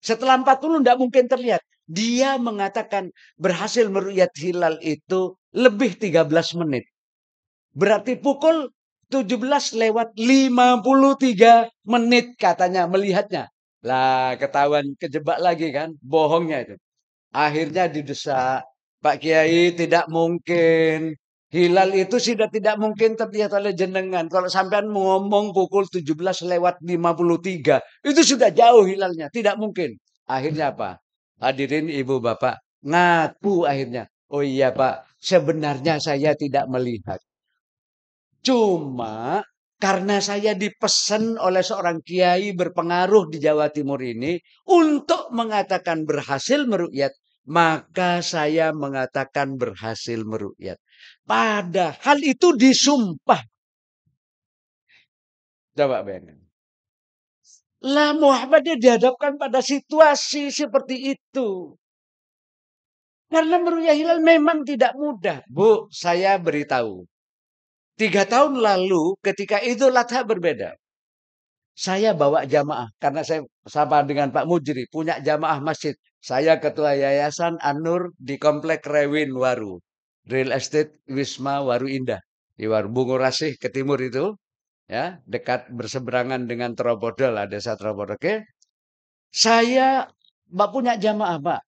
Speaker 3: Setelah 40 tidak mungkin terlihat. Dia mengatakan berhasil meru'yat hilal itu lebih 13 menit. Berarti pukul 17:53 katanya melihatnya. Lah ketahuan kejebak lagi kan. Bohongnya itu. Akhirnya didesak. Pak Kiai tidak mungkin. Hilal itu sudah tidak mungkin terlihat oleh jenengan. Kalau sampean ngomong pukul 17:53. Itu sudah jauh hilalnya. Tidak mungkin. Akhirnya apa? Hadirin ibu bapak. Ngaku akhirnya. Oh iya Pak. Sebenarnya saya tidak melihat. Cuma karena saya dipesan oleh seorang kiai berpengaruh di Jawa Timur ini. Untuk mengatakan berhasil meru'yat. Maka saya mengatakan berhasil meru'yat. Padahal itu disumpah. Coba bayangkan. Lah Muhammadiyah dihadapkan pada situasi seperti itu. Karena meru'yat hilal memang tidak mudah. Bu, saya beritahu. 3 tahun lalu ketika Idul Adha berbeda. Saya bawa jamaah. Karena saya sama dengan Pak Mujri. Punya jamaah masjid. Saya ketua yayasan An-Nur di Komplek Rewin Waru. Real Estate Wisma Waru Indah. Di Waru Bungurasih ke timur itu. Ya, dekat berseberangan dengan Trobodol. Desa Trobodol. Oke. Saya punya jamaah Pak.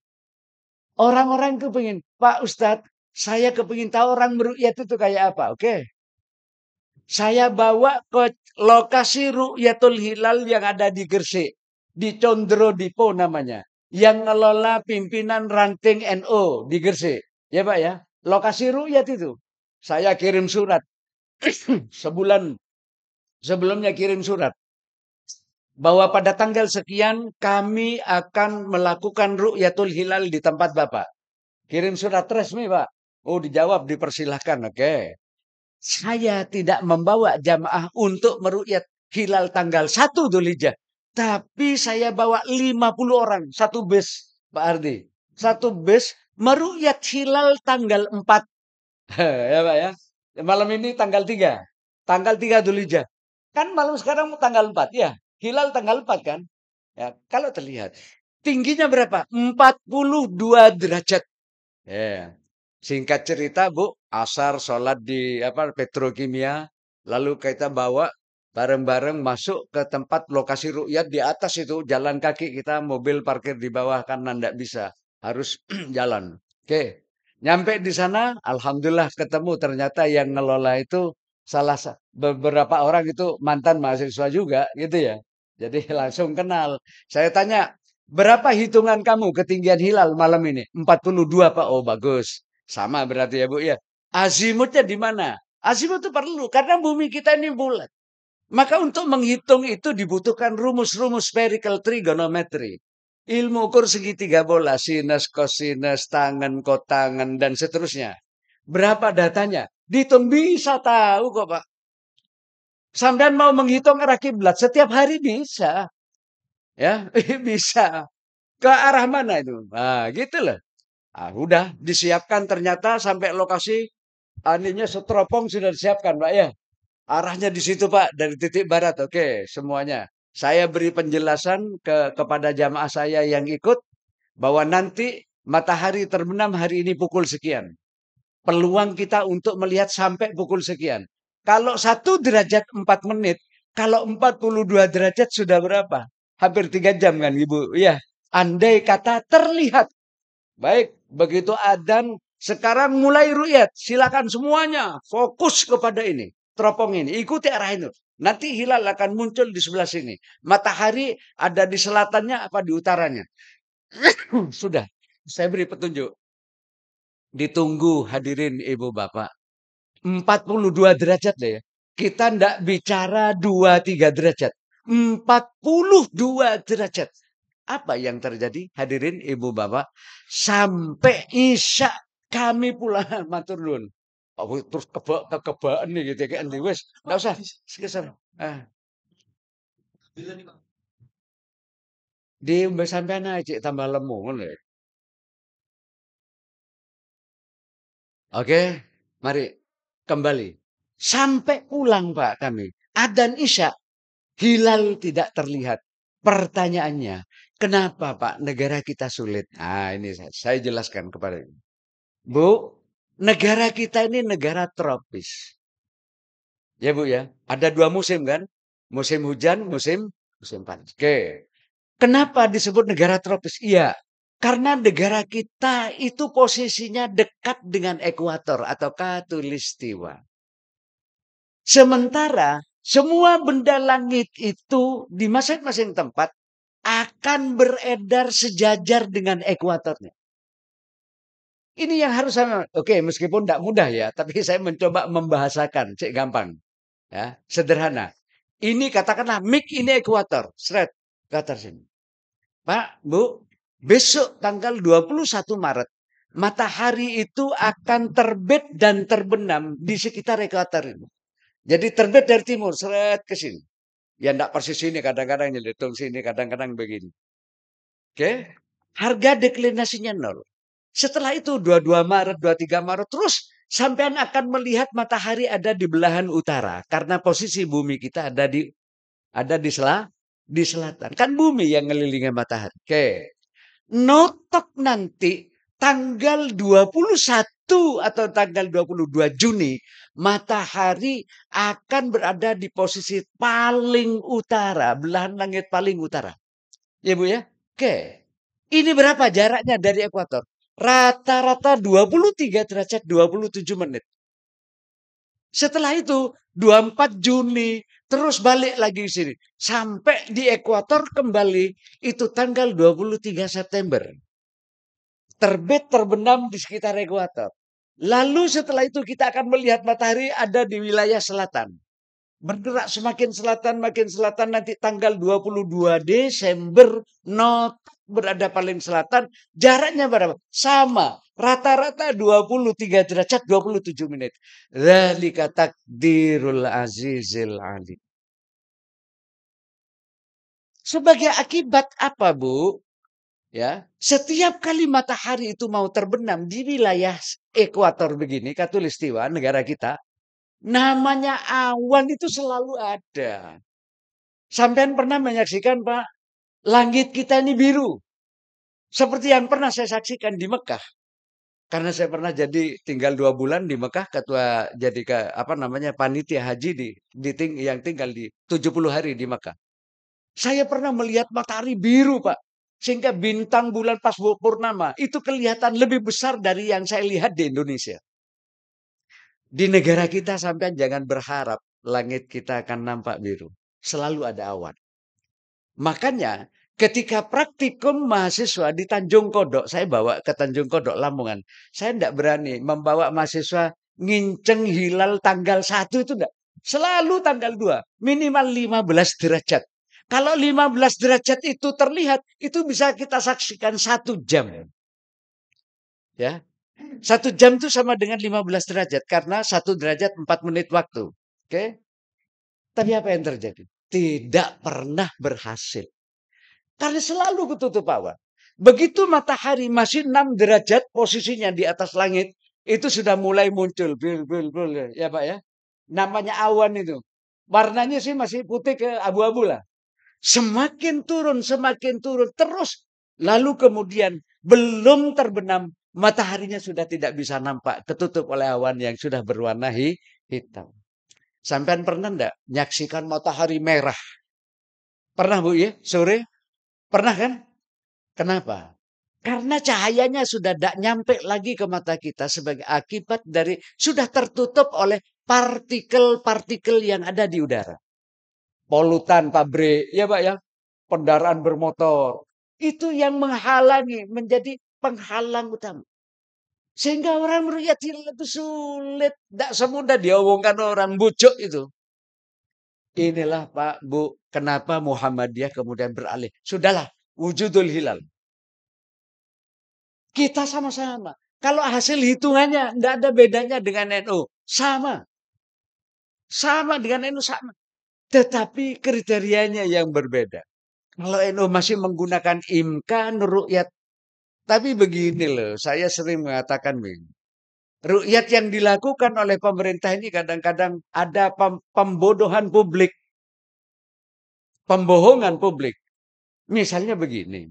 Speaker 3: Orang-orang kepingin. Pak Ustadz. Saya kepingin tahu orang meru'yat itu kayak apa. Oke. Saya bawa ke lokasi Ru'yatul Hilal yang ada di Gresik. Di Condro Dipo namanya. Yang ngelola pimpinan ranting NU di Gresik. Ya Pak ya. Lokasi Ru'yat itu. Saya kirim surat. Sebulan sebelumnya kirim surat. Bahwa pada tanggal sekian kami akan melakukan Ru'yatul Hilal di tempat Bapak. Kirim surat resmi Pak. Oh, dijawab, dipersilahkan. Oke. Saya tidak membawa jamaah untuk meru'yat hilal tanggal 1 Dzulhijjah. Tapi saya bawa 50 orang. Satu bus, Pak Ardi. Satu bus meru'yat hilal tanggal 4. Ya Pak ya. Malam ini tanggal 3. Tanggal 3 Dzulhijjah. Kan malam sekarang tanggal 4 ya. Hilal tanggal 4 kan. Ya, kalau terlihat. Tingginya berapa? 42 derajat. Ya. Singkat cerita, Bu, asar sholat di petrokimia, lalu kita bawa bareng-bareng masuk ke tempat lokasi ru'yat di atas itu, jalan kaki kita, mobil parkir di bawah karena ndak bisa, harus jalan. Oke, nyampe di sana, alhamdulillah ketemu ternyata yang ngelola itu beberapa orang itu mantan mahasiswa juga, gitu ya. Jadi langsung kenal. Saya tanya, berapa hitungan kamu ketinggian hilal malam ini? 42 Pak. Oh bagus. Sama berarti ya Bu ya. Azimutnya di mana? Azimut itu perlu karena bumi kita ini bulat. Maka untuk menghitung itu dibutuhkan rumus-rumus spherical trigonometry. Ilmu ukur segitiga bola, sinus, kosinus, tangen, kotangen, dan seterusnya. Berapa datanya? Dihitung bisa tahu kok Pak. Sampean mau menghitung arah kiblat setiap hari bisa. Ya, bisa. Ke arah mana itu? Nah, gitu loh. Ah, udah disiapkan ternyata sampai lokasi aninya setropong sudah disiapkan, Pak ya. Arahnya di situ, Pak, dari titik barat. Oke, semuanya. Saya beri penjelasan kepada jamaah saya yang ikut bahwa nanti matahari terbenam hari ini pukul sekian. Peluang kita untuk melihat sampai pukul sekian. Kalau 1 derajat 4 menit, kalau 42 derajat sudah berapa? Hampir 3 jam kan, Ibu? Ya, andai kata terlihat. Baik, begitu adzan, sekarang mulai ru'yat. Silakan semuanya fokus kepada ini. Teropong ini, ikuti arah itu. Nanti hilal akan muncul di sebelah sini. Matahari ada di selatannya apa di utaranya. Sudah, saya beri petunjuk. Ditunggu hadirin ibu bapak. 42 derajat deh ya. Kita ndak bicara 2-3 derajat. 42 derajat. Apa yang terjadi hadirin ibu bapak? Sampai isya kami pulang matur nuwun. Oh, terus kebaan nih gitu kayak endi wis. Enggak usah. Sekitar. Di mbak sampean aja tambah lemu ngono ya. Oke, mari kembali. Sampai pulang Pak kami. Adzan isya hilal tidak terlihat. Pertanyaannya, kenapa Pak negara kita sulit? Nah, ini saya jelaskan kepada Ibu. Bu, negara kita ini negara tropis. Ya Bu ya, ada 2 musim kan? Musim hujan, musim panas. Oke. Kenapa disebut negara tropis? Iya, karena negara kita itu posisinya dekat dengan ekuator atau khatulistiwa. Sementara semua benda langit itu di masing-masing tempat akan beredar sejajar dengan ekuatornya. Ini yang harus saya, oke meskipun tidak mudah ya, tapi saya mencoba membahasakan, cek gampang. Ya, sederhana. Ini katakanlah mik ini ekuator, seret, ke atas sini. Pak, Bu, besok tanggal 21 Maret, matahari itu akan terbit dan terbenam di sekitar ekuator ini. Jadi terbit dari timur, seret ke sini. Ya enggak persis sini, kadang-kadang nyeletung sini, kadang-kadang begini. Oke, harga deklinasinya 0. Setelah itu 22 Maret, 23 Maret, terus sampean akan melihat matahari ada di belahan utara. Karena posisi bumi kita ada di selatan. Kan bumi yang ngelilingi matahari. Oke. Notok nanti tanggal 21 atau tanggal 22 Juni, matahari akan berada di posisi paling utara, belahan langit paling utara. Ya Bu ya? Oke. Ini berapa jaraknya dari ekuator? Rata-rata 23 derajat 27 menit. Setelah itu 24 Juni terus balik lagi ke sini. Sampai di ekuator kembali itu tanggal 23 September. Terbit terbenam di sekitar ekuator. Lalu setelah itu kita akan melihat matahari ada di wilayah selatan. Bergerak semakin selatan nanti tanggal 22 Desember not berada paling selatan, jaraknya berapa? Sama, rata-rata 23 derajat 27 menit. Dzalika takdirul azizil alim. Sebagai akibat apa, Bu? Ya, setiap kali matahari itu mau terbenam di wilayah ekuator begini, khatulistiwa negara kita, namanya awan itu selalu ada. Sampean pernah menyaksikan, Pak, langit kita ini biru. Seperti yang pernah saya saksikan di Mekah. Karena saya pernah jadi tinggal 2 bulan di Mekah, ketua jadi panitia haji yang tinggal di 70 hari di Mekah. Saya pernah melihat matahari biru, Pak. Sehingga bintang bulan pas purnama itu kelihatan lebih besar dari yang saya lihat di Indonesia. Di negara kita sampean jangan berharap langit kita akan nampak biru. Selalu ada awan. Makanya ketika praktikum mahasiswa di Tanjung Kodok, saya bawa ke Tanjung Kodok Lamongan. Saya tidak berani membawa mahasiswa nginceng hilal tanggal 1 itu enggak. Selalu tanggal 2, minimal 15 derajat. Kalau 15 derajat itu terlihat, itu bisa kita saksikan 1 jam. Ya. 1 jam itu sama dengan 15 derajat. Karena 1 derajat 4 menit waktu. Oke. Tapi apa yang terjadi? Tidak pernah berhasil. Karena selalu ketutup awan. Begitu matahari masih 6 derajat posisinya di atas langit, itu sudah mulai muncul. Ya Pak ya. Namanya awan itu. Warnanya sih masih putih ke abu-abu lah. Semakin turun. Terus. Lalu kemudian belum terbenam. Mataharinya sudah tidak bisa nampak. Ketutup oleh awan yang sudah berwarna hitam. Sampean pernah enggak menyaksikan matahari merah? Pernah Bu ya? Sore? Pernah kan? Kenapa? Karena cahayanya sudah tidak nyampe lagi ke mata kita sebagai akibat dari sudah tertutup oleh partikel-partikel yang ada di udara. Polutan pabrik, ya Pak ya. Kendaraan bermotor. Itu yang menghalangi, menjadi penghalang utama. Sehingga orang melihat hilal itu sulit. Tidak semudah diomongkan orang bujuk itu. Inilah Pak, Bu, kenapa Muhammadiyah kemudian beralih. Sudahlah, wujudul hilal. Kita sama-sama. Kalau hasil hitungannya tidak ada bedanya dengan NU. Sama. Sama dengan NU sama. Tetapi kriterianya yang berbeda. Kalau NU masih menggunakan imkan ru'yat. Tapi begini loh, saya sering mengatakan begini. Ru'yat yang dilakukan oleh pemerintah ini kadang-kadang ada pembodohan publik. Pembohongan publik. Misalnya begini.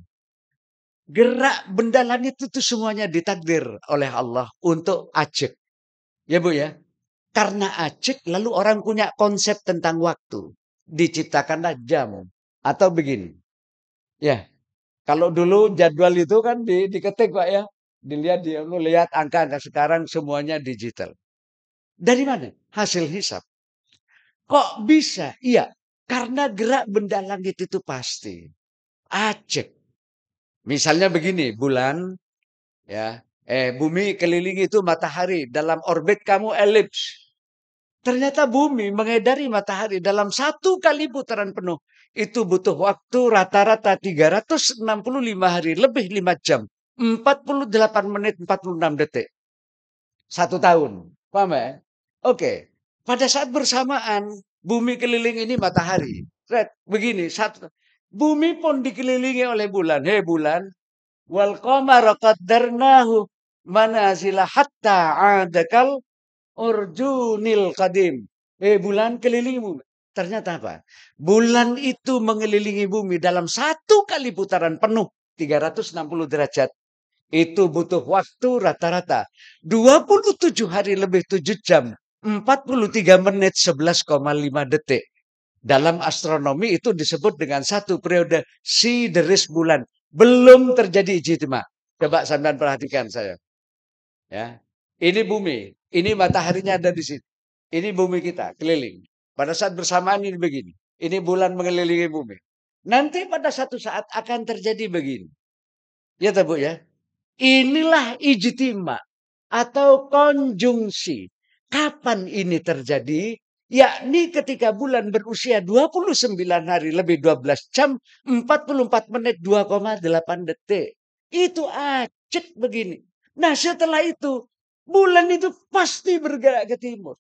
Speaker 3: Gerak benda langit itu semuanya ditakdir oleh Allah untuk ajek. Ya Bu ya. Karena ajek lalu orang punya konsep tentang waktu. Diciptakanlah jam. Atau begini. Ya. Kalau dulu jadwal itu kan diketik Pak ya. Lihat angka. Sekarang semuanya digital. Dari mana? Hasil hisab. Kok bisa? Iya. Karena gerak benda langit itu pasti. Ajek. Misalnya begini, bulan, ya, bumi kelilingi itu matahari dalam orbit kamu elips. Ternyata bumi mengedari matahari dalam 1 kali putaran penuh. Itu butuh waktu rata-rata 365 hari, lebih 5 jam. 48 menit 46 detik. 1 tahun. Paham ya? Oke. Pada saat bersamaan, bumi keliling ini matahari. Begini, bumi pun dikelilingi oleh bulan. Hei bulan, wal qamara qaddarnahu manazila hatta adakal urjunil qadim. Bulan kelilingi bumi. Ternyata apa? Bulan itu mengelilingi bumi dalam 1 kali putaran penuh 360 derajat. Itu butuh waktu rata-rata 27 hari lebih 7 jam 43 menit 11,5 detik. Dalam astronomi itu disebut dengan 1 periode sideris bulan. Belum terjadi ijtima. Coba sampean perhatikan saya. Ya. Ini bumi. Ini mataharinya ada di sini. Ini bumi kita keliling. Pada saat bersamaan ini begini. Ini bulan mengelilingi bumi. Nanti pada satu saat akan terjadi begini. Ya Bu ya. Inilah ijtima atau konjungsi. Kapan ini terjadi? yakni ketika bulan berusia 29 hari lebih 12 jam 44 menit 2,8 detik. Itu acek begini. Nah, setelah itu bulan itu pasti bergerak ke timur.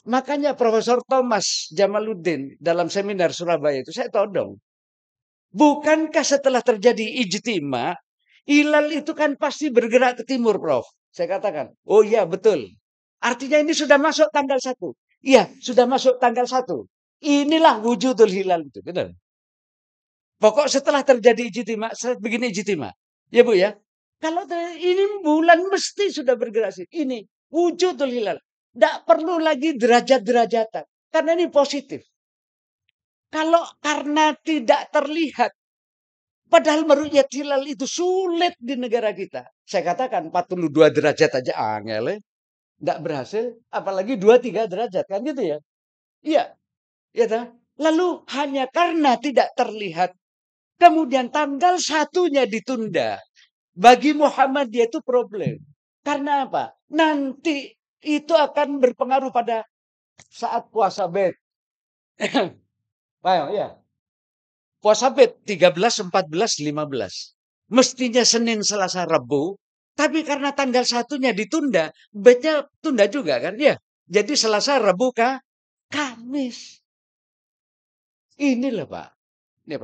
Speaker 3: Makanya Profesor Thomas Jamaluddin dalam seminar Surabaya itu saya todong. Bukankah setelah terjadi ijtima, hilal itu kan pasti bergerak ke timur, Prof. Saya katakan, oh iya betul. Artinya ini sudah masuk tanggal 1. Iya, sudah masuk tanggal 1. Inilah wujudul hilal itu, benar. Pokok setelah terjadi ijtima, begini ijtima. Ya Bu ya. Kalau ini bulan mesti sudah bergerak sih. Ini wujudul hilal. Tidak perlu lagi derajat-derajatan. Karena ini positif. Kalau karena tidak terlihat, padahal meru'yat hilal itu sulit di negara kita. Saya katakan 42 derajat aja angel, tidak berhasil. Apalagi 2-3 derajat, kan gitu ya. Iya, ya dah. Lalu hanya karena tidak terlihat, kemudian tanggal 1-nya ditunda. Bagi Muhammadiyah itu problem. Karena apa? Nanti itu akan berpengaruh pada saat puasa bed. Paham ya? Puasa bed 13, 14, 15. Mestinya Senin, Selasa, Rabu. Tapi karena tanggal 1-nya ditunda, bednya tunda juga kan? Ya. Jadi Selasa, Rabu, Kamis. Inilah Pak. Ini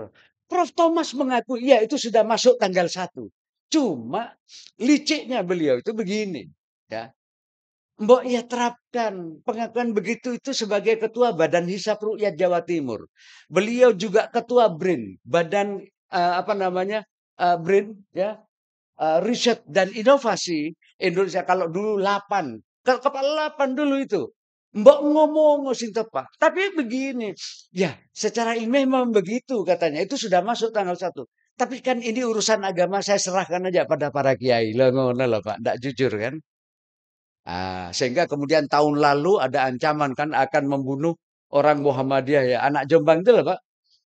Speaker 3: Prof. Thomas mengaku, ya itu sudah masuk tanggal 1. Cuma liciknya beliau itu begini. Ya. Mbok ya terapkan pengakuan begitu itu sebagai ketua Badan Hisab Rukyat Jawa Timur. Beliau juga ketua BRIN, Badan BRIN ya, Riset dan Inovasi Indonesia. Kalau dulu 8, kalau kepala 8 dulu itu. Mbok ngomong sing tepat. Tapi begini, ya secara ilmiah memang begitu katanya. Itu sudah masuk tanggal 1. Tapi kan ini urusan agama, saya serahkan aja pada para kiai. Lah ngono lah Pak, ndak jujur kan? Sehingga kemudian tahun lalu ada ancaman kan akan membunuh orang Muhammadiyah ya. Anak Jombang itu lah Pak.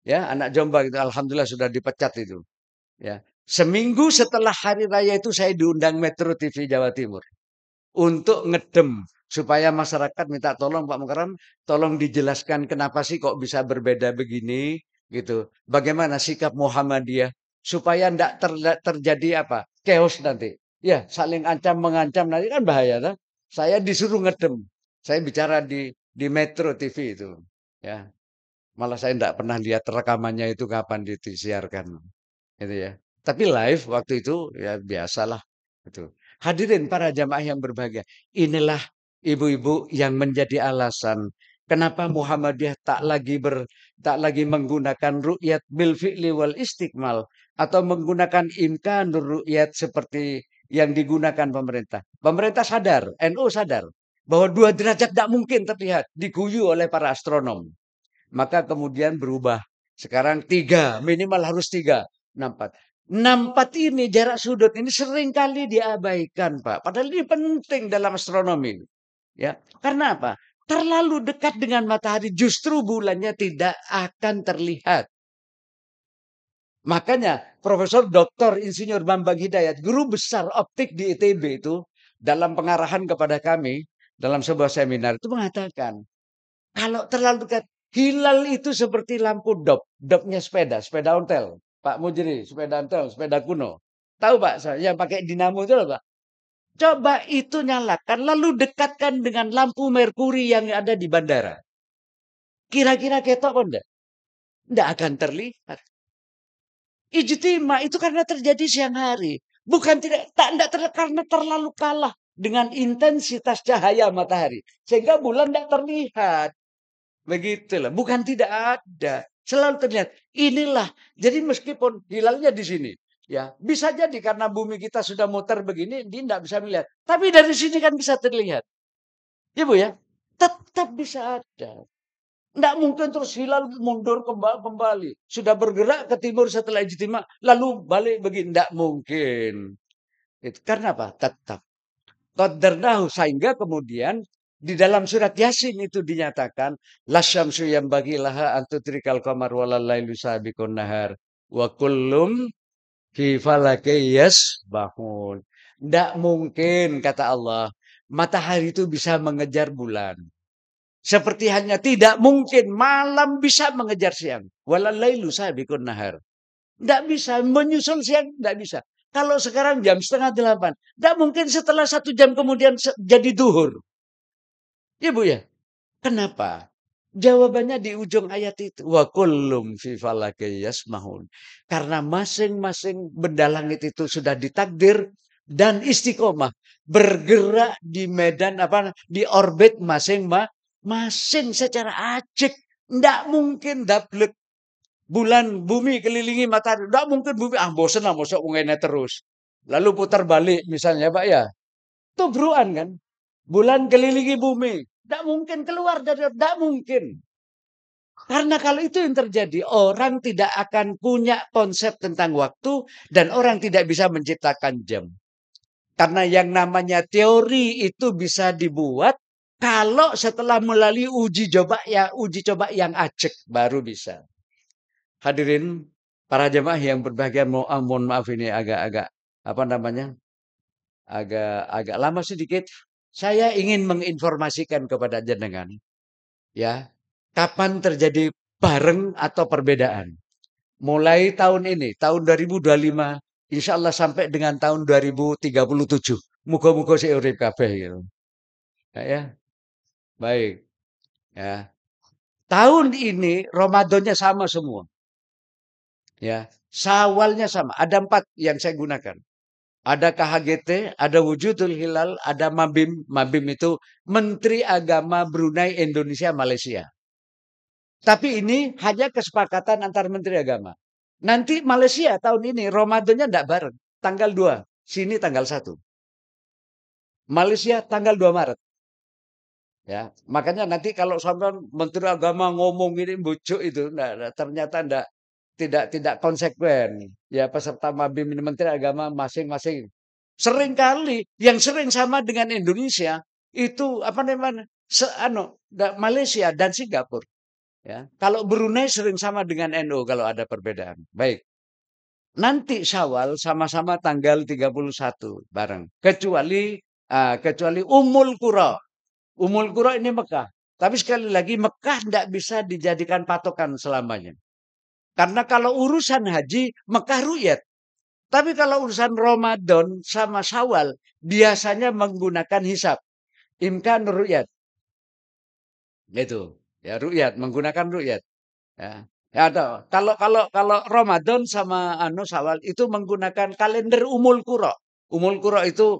Speaker 3: Ya, anak Jombang itu alhamdulillah sudah dipecat itu. Ya. Seminggu setelah hari raya itu saya diundang Metro TV Jawa Timur untuk ngedem supaya masyarakat minta tolong Pak Mukarram, tolong dijelaskan kenapa sih kok bisa berbeda begini gitu. Bagaimana sikap Muhammadiyah supaya tidak terjadi apa? Chaos nanti. Ya, saling ancam mengancam nanti kan bahaya kan? Saya disuruh ngedem. Saya bicara di Metro TV itu. Ya. Malah saya tidak pernah lihat rekamannya itu kapan disiarkan. Gitu ya. Tapi live waktu itu ya biasalah itu. Hadirin para jamaah yang berbahagia, inilah ibu-ibu yang menjadi alasan kenapa Muhammadiyah tak lagi menggunakan ru'yat bil fi'li wal istiqmal atau menggunakan imkanur ru'yat seperti yang digunakan pemerintah. Pemerintah sadar, NU sadar bahwa 2 derajat tidak mungkin terlihat, diguyu oleh para astronom. Maka kemudian berubah. Sekarang 3, minimal harus 3. 64. 64 ini jarak sudut ini sering kali diabaikan, Pak. Padahal ini penting dalam astronomi. Ya, karena apa? Terlalu dekat dengan matahari justru bulannya tidak akan terlihat. Makanya Profesor Dr. Insinyur Bambang Hidayat, guru besar optik di ITB itu dalam pengarahan kepada kami dalam sebuah seminar itu mengatakan, kalau terlalu dekat, hilal itu seperti lampu dopnya sepeda ontel. Pak Mujri, sepeda ontel, sepeda kuno. Tahu Pak, yang pakai dinamo itu loh Pak. Coba itu nyalakan, lalu dekatkan dengan lampu merkuri yang ada di bandara. Kira-kira ketok kok enggak? Enggak akan terlihat. Ijtima itu karena terjadi siang hari. Bukan karena terlalu kalah dengan intensitas cahaya matahari. Sehingga bulan tidak terlihat. Begitulah, bukan tidak ada, selalu terlihat. Inilah, jadi meskipun hilalnya di sini, ya bisa jadi karena bumi kita sudah muter begini, dia tidak bisa melihat. Tapi dari sini kan bisa terlihat, ya Bu ya, tetap bisa ada. Tidak mungkin terus hilal mundur kembali, sudah bergerak ke timur setelah ijtima, lalu balik begini, tidak mungkin. Itu karena apa? Tetap. Qadarnahu, sehingga kemudian di dalam surat Yasin itu dinyatakan lasyamsu yang bagilah antudrikal qamar walal lailu sabiqun nahar wa kullum fi falaki yasbahun. Tidak mungkin kata Allah matahari itu bisa mengejar bulan. Seperti halnya tidak mungkin malam bisa mengejar siang. Walalailu sabiqun nahar. Tidak bisa. Menyusul siang tidak bisa. Kalau sekarang jam 7:30. Tidak mungkin setelah 1 jam kemudian jadi duhur. Ya Bu ya. Kenapa? Jawabannya di ujung ayat itu. Wa kullum fi falaki yasmahun. Karena masing-masing benda langit itu sudah ditakdir dan istiqomah. Bergerak di medan di orbit masing-masing secara acik. Tidak mungkin dablek. Bulan bumi kelilingi matahari. Tidak mungkin bumi. Bosan lah masuk ungainya terus. Lalu putar balik misalnya Pak ya. Itu beruan kan. Bulan kelilingi bumi. Tidak mungkin keluar dari, tidak mungkin. Karena kalau itu yang terjadi, orang tidak akan punya konsep tentang waktu dan orang tidak bisa menciptakan jam. Karena yang namanya teori itu bisa dibuat kalau setelah melalui uji coba yang acak baru bisa. Hadirin para jemaah yang berbahagia, mohon maaf ini agak agak lama sedikit. Saya ingin menginformasikan kepada jenengan, ya, kapan terjadi bareng atau perbedaan. Mulai tahun ini, tahun 2025, insya Allah sampai dengan tahun 2037. Muga-muga saya urip kabeh gitu. Ya, baik. Ya. Tahun ini Ramadannya sama semua. Ya, Syawalnya sama. Ada 4 yang saya gunakan. Ada KHGT, ada Wujudul Hilal, ada Mabim. Mabim itu Menteri Agama Brunei, Indonesia, Malaysia. Tapi ini hanya kesepakatan antar Menteri Agama. Nanti Malaysia tahun ini Ramadannya tidak bareng. Tanggal 2, sini tanggal 1. Malaysia tanggal 2 Maret. Ya, makanya nanti kalau sampai Menteri Agama ngomong ini bujuk itu, ternyata tidak konsekuen. Ya, peserta Mabim ini Menteri Agama masing-masing. Seringkali yang sering sama dengan Indonesia itu Malaysia dan Singapura. Ya, kalau Brunei sering sama dengan NU kalau ada perbedaan. Baik. Nanti Syawal sama-sama tanggal 31 bareng. Kecuali Ummul Qura. Ummul Qura ini Mekah. Tapi sekali lagi Mekah tidak bisa dijadikan patokan selamanya. Karena kalau urusan haji, Mekah ru'yat. Tapi kalau urusan Ramadan sama Syawal, biasanya menggunakan hisab. Imkan ru'yat. Itu. Ya, ru'yat, menggunakan ru'yat. Ya. Ya, kalau Ramadan sama Syawal itu menggunakan kalender Ummul Qura. Ummul Qura itu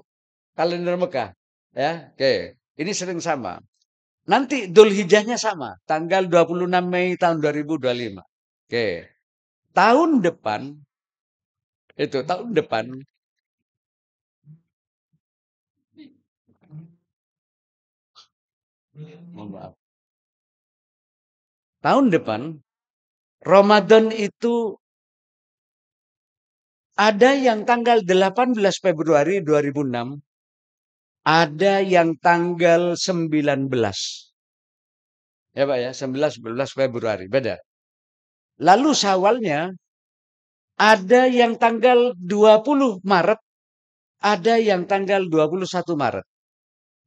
Speaker 3: kalender Mekah. Ya, oke. Ini sering sama. Nanti Dzulhijjahnya sama, tanggal 26 Mei tahun 2025. Oke. Tahun depan mohon maaf. Tahun depan Ramadan itu ada yang tanggal 18 Februari 2006, ada yang tanggal 19. Ya Pak ya, 11 Februari, beda. Lalu Syawalnya ada yang tanggal 20 Maret, ada yang tanggal 21 Maret.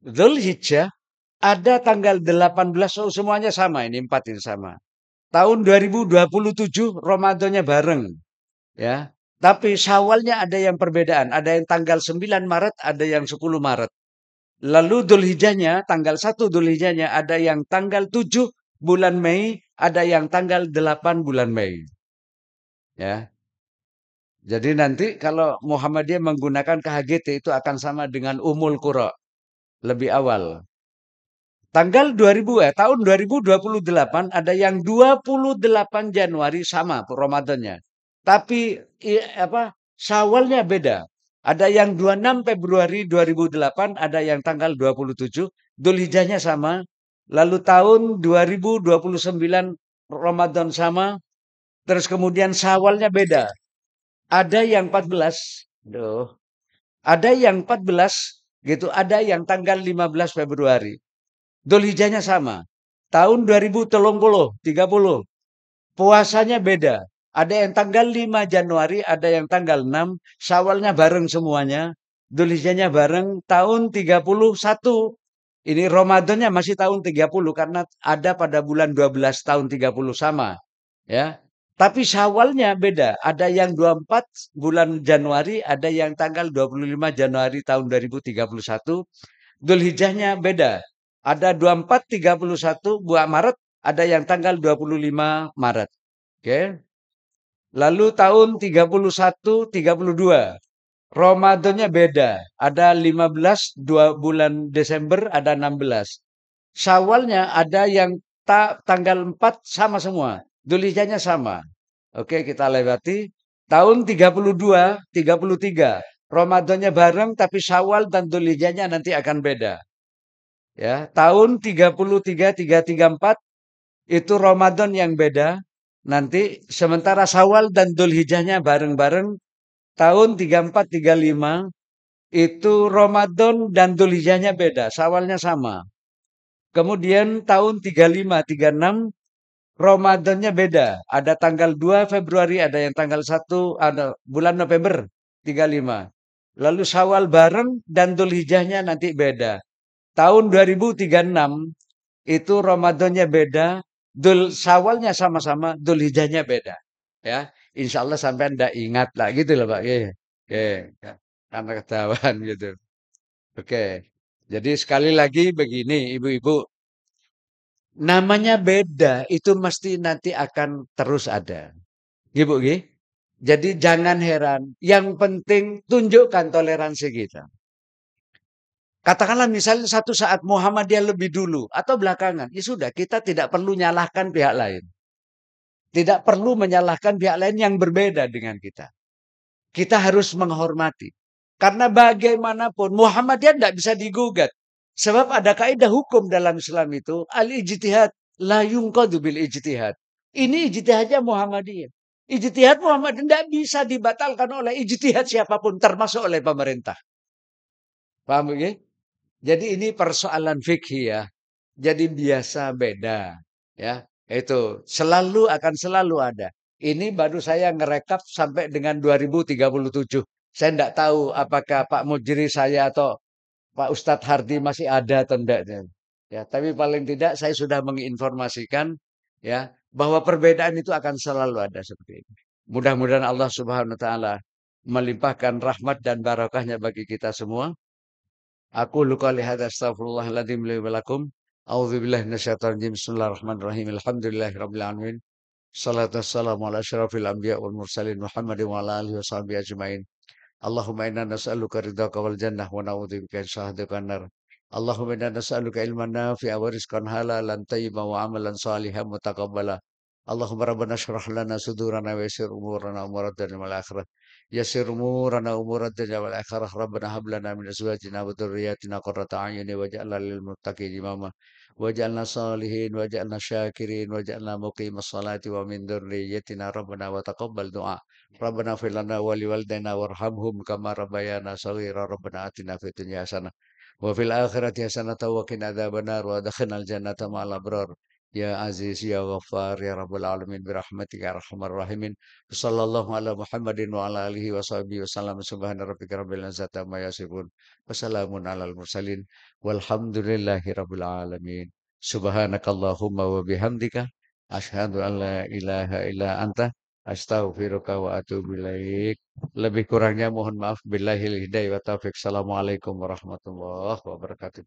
Speaker 3: Dzulhijjah ada tanggal 18, semuanya sama ini, 4 ini sama. Tahun 2027 Ramadannya bareng. Ya. Tapi Syawalnya ada yang perbedaan, ada yang tanggal 9 Maret, ada yang 10 Maret. Lalu Dzulhijjahnya, tanggal 1 Dzulhijjahnya ada yang tanggal 7 bulan Mei, ada yang tanggal 8 bulan Mei. Ya. Jadi nanti kalau Muhammadiyah menggunakan KHGT itu akan sama dengan Ummul Qura. Lebih awal. Tahun 2028 ada yang 28 Januari sama Ramadannya. Tapi Syawalnya beda. Ada yang 26 Februari 2008, ada yang tanggal 27. Dzulhijjahnya sama. Lalu tahun 2029 Ramadan sama. Terus kemudian Syawalnya beda. Ada yang 14. Ada yang 14 gitu, ada yang tanggal 15 Februari. Dzulhijjahnya sama. Tahun 2030. Puasanya beda. Ada yang tanggal 5 Januari, ada yang tanggal 6. Syawalnya bareng semuanya. Dzulhijjahnya bareng tahun 31. Ini Ramadannya masih tahun 30 karena ada pada bulan 12 tahun 30 sama, ya. Tapi Syawalnya beda. Ada yang 24 bulan Januari, ada yang tanggal 25 Januari tahun 2031. Dzulhijjahnya beda. Ada 24, 31 bulan Maret, ada yang tanggal 25 Maret. Oke. Lalu tahun 31, 32. Ramadannya beda. Ada 15, 2 bulan Desember, ada 16. Syawalnya ada yang tanggal 4 sama semua. Dzulhijjahnya sama. Oke, kita lewati. Tahun 32, 33. Ramadannya bareng tapi Syawal dan Dzulhijjahnya nanti akan beda. Ya, tahun 33, 334 itu Ramadan yang beda. Nanti sementara Syawal dan Dzulhijjahnya bareng-bareng. Tahun 34, 35 itu Ramadan dan Dzulhijjahnya beda, Syawalnya sama. Kemudian tahun 35, 36 Ramadannya beda. Ada tanggal 2 Februari, ada yang tanggal 1, ada bulan November 35. Lalu Syawal bareng dan Dzulhijjahnya nanti beda. Tahun 2036 itu Ramadannya beda, Syawalnya sama-sama, Dzulhijjahnya beda. Ya, insya Allah sampai ndak ingat lah gitu loh Pak. Oke, oke, karena ketahuan gitu. Oke, jadi sekali lagi begini, ibu-ibu, namanya beda itu mesti nanti akan terus ada. Ibu, jadi jangan heran. Yang penting tunjukkan toleransi kita. Katakanlah misalnya satu saat Muhammadiyah lebih dulu atau belakangan. Ya sudah, kita tidak perlu nyalahkan pihak lain. Tidak perlu menyalahkan pihak lain yang berbeda dengan kita. Kita harus menghormati. Karena bagaimanapun Muhammadiyah tidak bisa digugat. Sebab ada kaidah hukum dalam Islam itu. Al-ijtihad la yunqadu bil ijtihad. Ini ijtihadnya Muhammadiyah. Ijtihad Muhammadiyah tidak bisa dibatalkan oleh ijtihad siapapun. Termasuk oleh pemerintah. Paham ya? Jadi ini persoalan fikih ya. Jadi biasa beda. Ya, itu selalu akan selalu ada. Ini baru saya ngerekap sampai dengan 2037. Saya tidak tahu apakah Pak Mujri saya atau Pak Ustadz Hardi masih ada atau tidak. Ya, tapi paling tidak saya sudah menginformasikan ya bahwa perbedaan itu akan selalu ada seperti ini. Mudah-mudahan Allah Subhanahu wa taala melimpahkan rahmat dan barakahnya bagi kita semua. Aku luka lihat astagfirullahaladzim li wa lakum. A'udzubillahi minasyaitonir rajim. Bismillahirrahmanirrahim. Alhamdulillahirabbil alamin. Salatu wassalamu ala asyrafil anbiya wal mursalin Muhammadin wa ala alihi washabihi ajmain. Allahumma inna nas'aluka ridhaka wal jannah wa na'udzubika min sakhatika nar. Allahumma inna nas'aluka ilman nafi'a wa rizqan halalan tayyiban wa amalan salihan mutaqabbala. Allahumma rabbana shrah lana sudurana wa yassir umurana umurana wal akhirah. Yassir umurana umurana wal akhirah. Rabbana hab lana min azwajina wa dhurriyyatina qurrata a'yun waj'alna lil muttaqina imama. Waj'alna salihin waj'alna syakirin waj'alna muqimas salati wa min dhurriyyatina rabbana wa taqabbal du'a. Rabbana fir lana wa liwalidayna warhamhum kama rabbayana shaghira. Rabbana atina fid dunya hasanah wa fil akhirati hasanah wa qina adzabannar wa adkhilnal jannata ma'al abrar. Ya Aziz ya Ghaffar ya Rabbal alamin bi rahmatika ya arhamar rahimin. Sallallahu ala Muhammadin wa ala alihi wa sahbihi wasallam. Subhana rabbika rabbil izzati amma yasifun. Wassalamun alal mursalin walhamdulillahi rabbil alamin. Subhanakallahumma wa bihamdika asyhadu an la ilaha illa anta astaghfiruka wa atubu ilaik. Lebih kurangnya mohon maaf. Billahil hidayah wa taufik. Assalamualaikum warahmatullahi wabarakatuh.